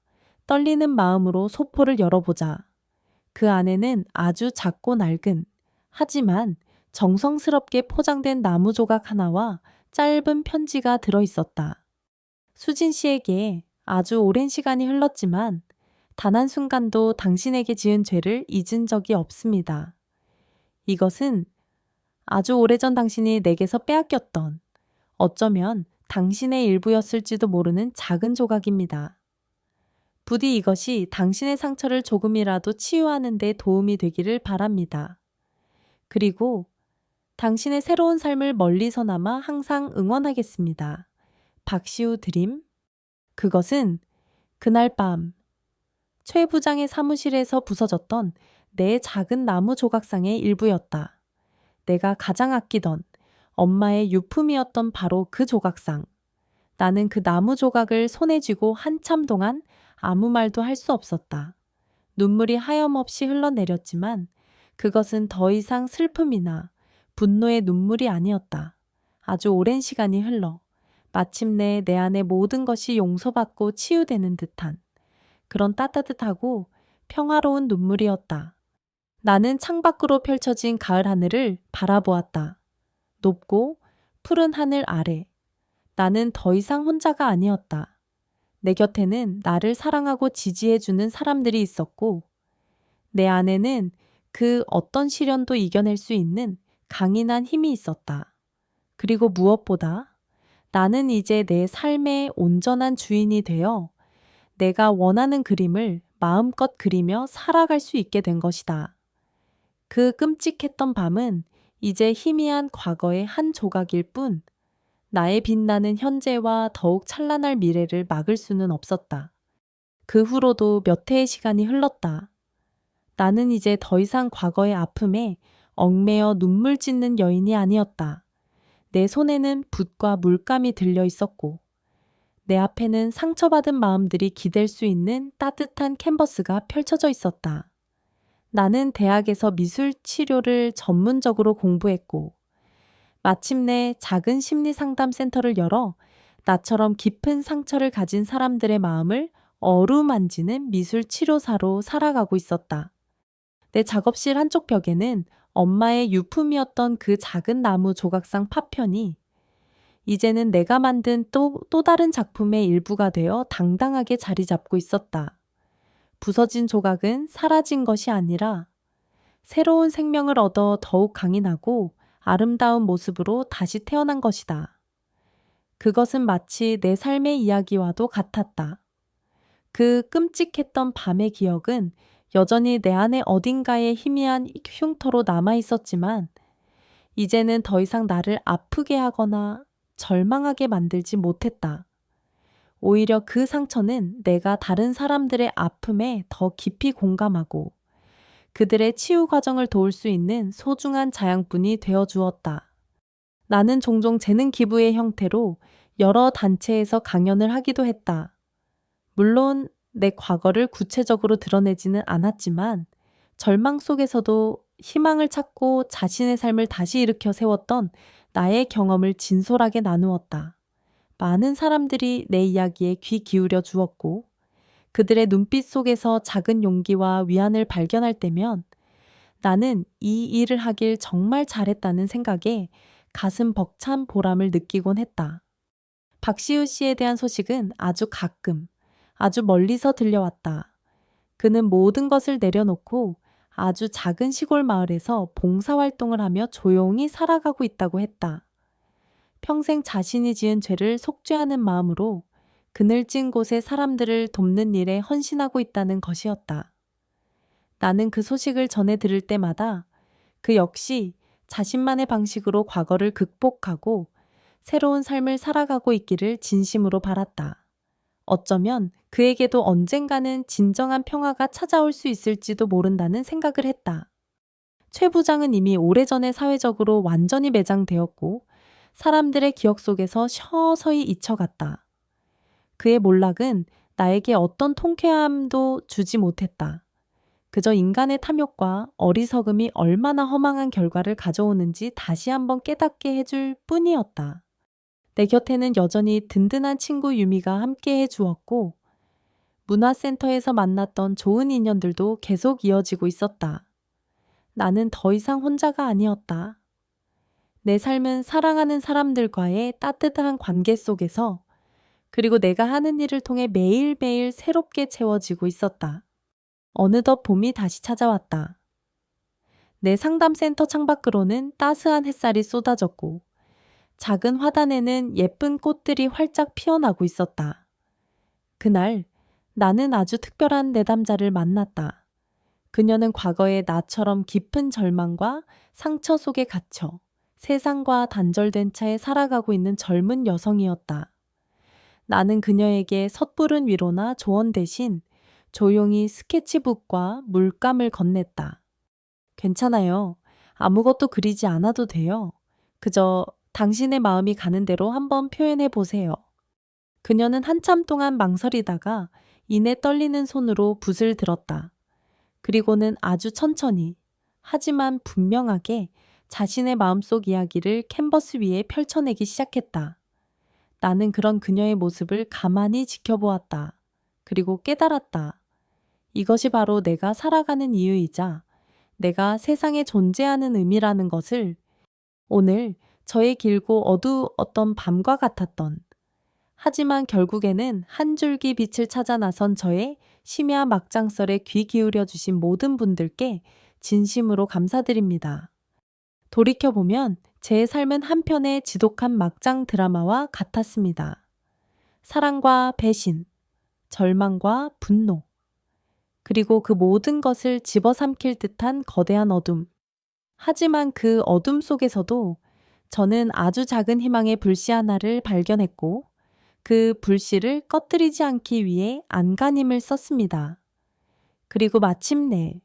떨리는 마음으로 소포를 열어보자. 그 안에는 아주 작고 낡은, 하지만 정성스럽게 포장된 나무 조각 하나와 짧은 편지가 들어있었다. 수진 씨에게 아주 오랜 시간이 흘렀지만 단 한순간도 당신에게 지은 죄를 잊은 적이 없습니다. 이것은 아주 오래전 당신이 내게서 빼앗겼던, 어쩌면 당신의 일부였을지도 모르는 작은 조각입니다. 부디 이것이 당신의 상처를 조금이라도 치유하는 데 도움이 되기를 바랍니다. 그리고 당신의 새로운 삶을 멀리서나마 항상 응원하겠습니다. 박시우 드림. 그것은 그날 밤 최 부장의 사무실에서 부서졌던 내 작은 나무 조각상의 일부였다. 내가 가장 아끼던 엄마의 유품이었던 바로 그 조각상. 나는 그 나무 조각을 손에 쥐고 한참 동안 아무 말도 할 수 없었다. 눈물이 하염없이 흘러내렸지만 그것은 더 이상 슬픔이나 분노의 눈물이 아니었다. 아주 오랜 시간이 흘러 마침내 내 안의 모든 것이 용서받고 치유되는 듯한 그런 따뜻하고 평화로운 눈물이었다. 나는 창밖으로 펼쳐진 가을 하늘을 바라보았다. 높고 푸른 하늘 아래. 나는 더 이상 혼자가 아니었다. 내 곁에는 나를 사랑하고 지지해주는 사람들이 있었고, 내 안에는 그 어떤 시련도 이겨낼 수 있는 강인한 힘이 있었다. 그리고 무엇보다 나는 이제 내 삶의 온전한 주인이 되어 내가 원하는 그림을 마음껏 그리며 살아갈 수 있게 된 것이다. 그 끔찍했던 밤은 이제 희미한 과거의 한 조각일 뿐 나의 빛나는 현재와 더욱 찬란할 미래를 막을 수는 없었다. 그 후로도 몇 해의 시간이 흘렀다. 나는 이제 더 이상 과거의 아픔에 얽매여 눈물 짓는 여인이 아니었다. 내 손에는 붓과 물감이 들려 있었고 내 앞에는 상처받은 마음들이 기댈 수 있는 따뜻한 캔버스가 펼쳐져 있었다. 나는 대학에서 미술 치료를 전문적으로 공부했고 마침내 작은 심리 상담 센터를 열어 나처럼 깊은 상처를 가진 사람들의 마음을 어루만지는 미술 치료사로 살아가고 있었다. 내 작업실 한쪽 벽에는 엄마의 유품이었던 그 작은 나무 조각상 파편이 이제는 내가 만든 또 다른 작품의 일부가 되어 당당하게 자리 잡고 있었다. 부서진 조각은 사라진 것이 아니라 새로운 생명을 얻어 더욱 강인하고 아름다운 모습으로 다시 태어난 것이다. 그것은 마치 내 삶의 이야기와도 같았다. 그 끔찍했던 밤의 기억은 여전히 내 안에 어딘가에 희미한 흉터로 남아 있었지만 이제는 더 이상 나를 아프게 하거나 절망하게 만들지 못했다. 오히려 그 상처는 내가 다른 사람들의 아픔에 더 깊이 공감하고 그들의 치유 과정을 도울 수 있는 소중한 자양분이 되어 주었다. 나는 종종 재능 기부의 형태로 여러 단체에서 강연을 하기도 했다. 물론 내 과거를 구체적으로 드러내지는 않았지만 절망 속에서도 희망을 찾고 자신의 삶을 다시 일으켜 세웠던 나의 경험을 진솔하게 나누었다. 많은 사람들이 내 이야기에 귀 기울여 주었고 그들의 눈빛 속에서 작은 용기와 위안을 발견할 때면 나는 이 일을 하길 정말 잘했다는 생각에 가슴 벅찬 보람을 느끼곤 했다. 박시우 씨에 대한 소식은 아주 가끔, 아주 멀리서 들려왔다. 그는 모든 것을 내려놓고 아주 작은 시골 마을에서 봉사활동을 하며 조용히 살아가고 있다고 했다. 평생 자신이 지은 죄를 속죄하는 마음으로 그늘진 곳의 사람들을 돕는 일에 헌신하고 있다는 것이었다. 나는 그 소식을 전해 들을 때마다 그 역시 자신만의 방식으로 과거를 극복하고 새로운 삶을 살아가고 있기를 진심으로 바랐다. 어쩌면 그에게도 언젠가는 진정한 평화가 찾아올 수 있을지도 모른다는 생각을 했다. 최 부장은 이미 오래전에 사회적으로 완전히 매장되었고 사람들의 기억 속에서 서서히 잊혀갔다. 그의 몰락은 나에게 어떤 통쾌함도 주지 못했다. 그저 인간의 탐욕과 어리석음이 얼마나 허망한 결과를 가져오는지 다시 한번 깨닫게 해줄 뿐이었다. 내 곁에는 여전히 든든한 친구 유미가 함께 해주었고 문화센터에서 만났던 좋은 인연들도 계속 이어지고 있었다. 나는 더 이상 혼자가 아니었다. 내 삶은 사랑하는 사람들과의 따뜻한 관계 속에서 그리고 내가 하는 일을 통해 매일매일 새롭게 채워지고 있었다. 어느덧 봄이 다시 찾아왔다. 내 상담센터 창밖으로는 따스한 햇살이 쏟아졌고 작은 화단에는 예쁜 꽃들이 활짝 피어나고 있었다. 그날 나는 아주 특별한 내담자를 만났다. 그녀는 과거의 나처럼 깊은 절망과 상처 속에 갇혀 세상과 단절된 채 살아가고 있는 젊은 여성이었다. 나는 그녀에게 섣부른 위로나 조언 대신 조용히 스케치북과 물감을 건넸다. 괜찮아요. 아무것도 그리지 않아도 돼요. 그저 당신의 마음이 가는 대로 한번 표현해 보세요. 그녀는 한참 동안 망설이다가 이내 떨리는 손으로 붓을 들었다. 그리고는 아주 천천히, 하지만 분명하게 자신의 마음속 이야기를 캔버스 위에 펼쳐내기 시작했다. 나는 그런 그녀의 모습을 가만히 지켜보았다. 그리고 깨달았다. 이것이 바로 내가 살아가는 이유이자 내가 세상에 존재하는 의미라는 것을 오늘 저의 길고 어두웠던 밤과 같았던 하지만 결국에는 한 줄기 빛을 찾아 나선 저의 심야 막장설에 귀 기울여 주신 모든 분들께 진심으로 감사드립니다. 돌이켜보면 제 삶은 한편의 지독한 막장 드라마와 같았습니다. 사랑과 배신, 절망과 분노, 그리고 그 모든 것을 집어삼킬 듯한 거대한 어둠. 하지만 그 어둠 속에서도 저는 아주 작은 희망의 불씨 하나를 발견했고 그 불씨를 꺼뜨리지 않기 위해 안간힘을 썼습니다. 그리고 마침내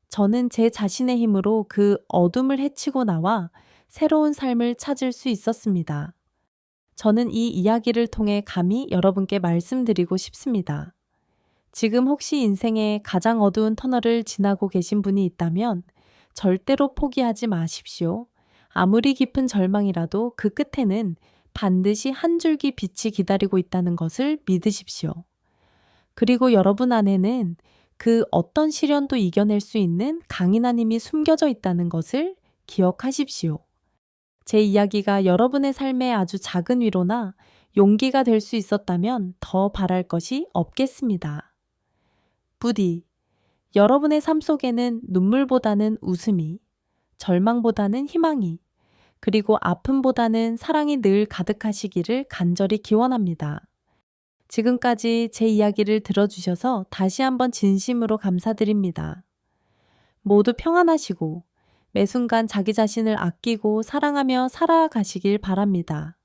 저는 제 자신의 힘으로 그 어둠을 헤치고 나와 새로운 삶을 찾을 수 있었습니다. 저는 이 이야기를 통해 감히 여러분께 말씀드리고 싶습니다. 지금 혹시 인생의 가장 어두운 터널을 지나고 계신 분이 있다면 절대로 포기하지 마십시오. 아무리 깊은 절망이라도 그 끝에는 반드시 한 줄기 빛이 기다리고 있다는 것을 믿으십시오. 그리고 여러분 안에는 그 어떤 시련도 이겨낼 수 있는 강인한 힘이 숨겨져 있다는 것을 기억하십시오. 제 이야기가 여러분의 삶에 아주 작은 위로나 용기가 될 수 있었다면 더 바랄 것이 없겠습니다. 부디 여러분의 삶 속에는 눈물보다는 웃음이, 절망보다는 희망이, 그리고 아픔보다는 사랑이 늘 가득하시기를 간절히 기원합니다. 지금까지 제 이야기를 들어주셔서 다시 한번 진심으로 감사드립니다. 모두 평안하시고 매 순간 자기 자신을 아끼고 사랑하며 살아가시길 바랍니다.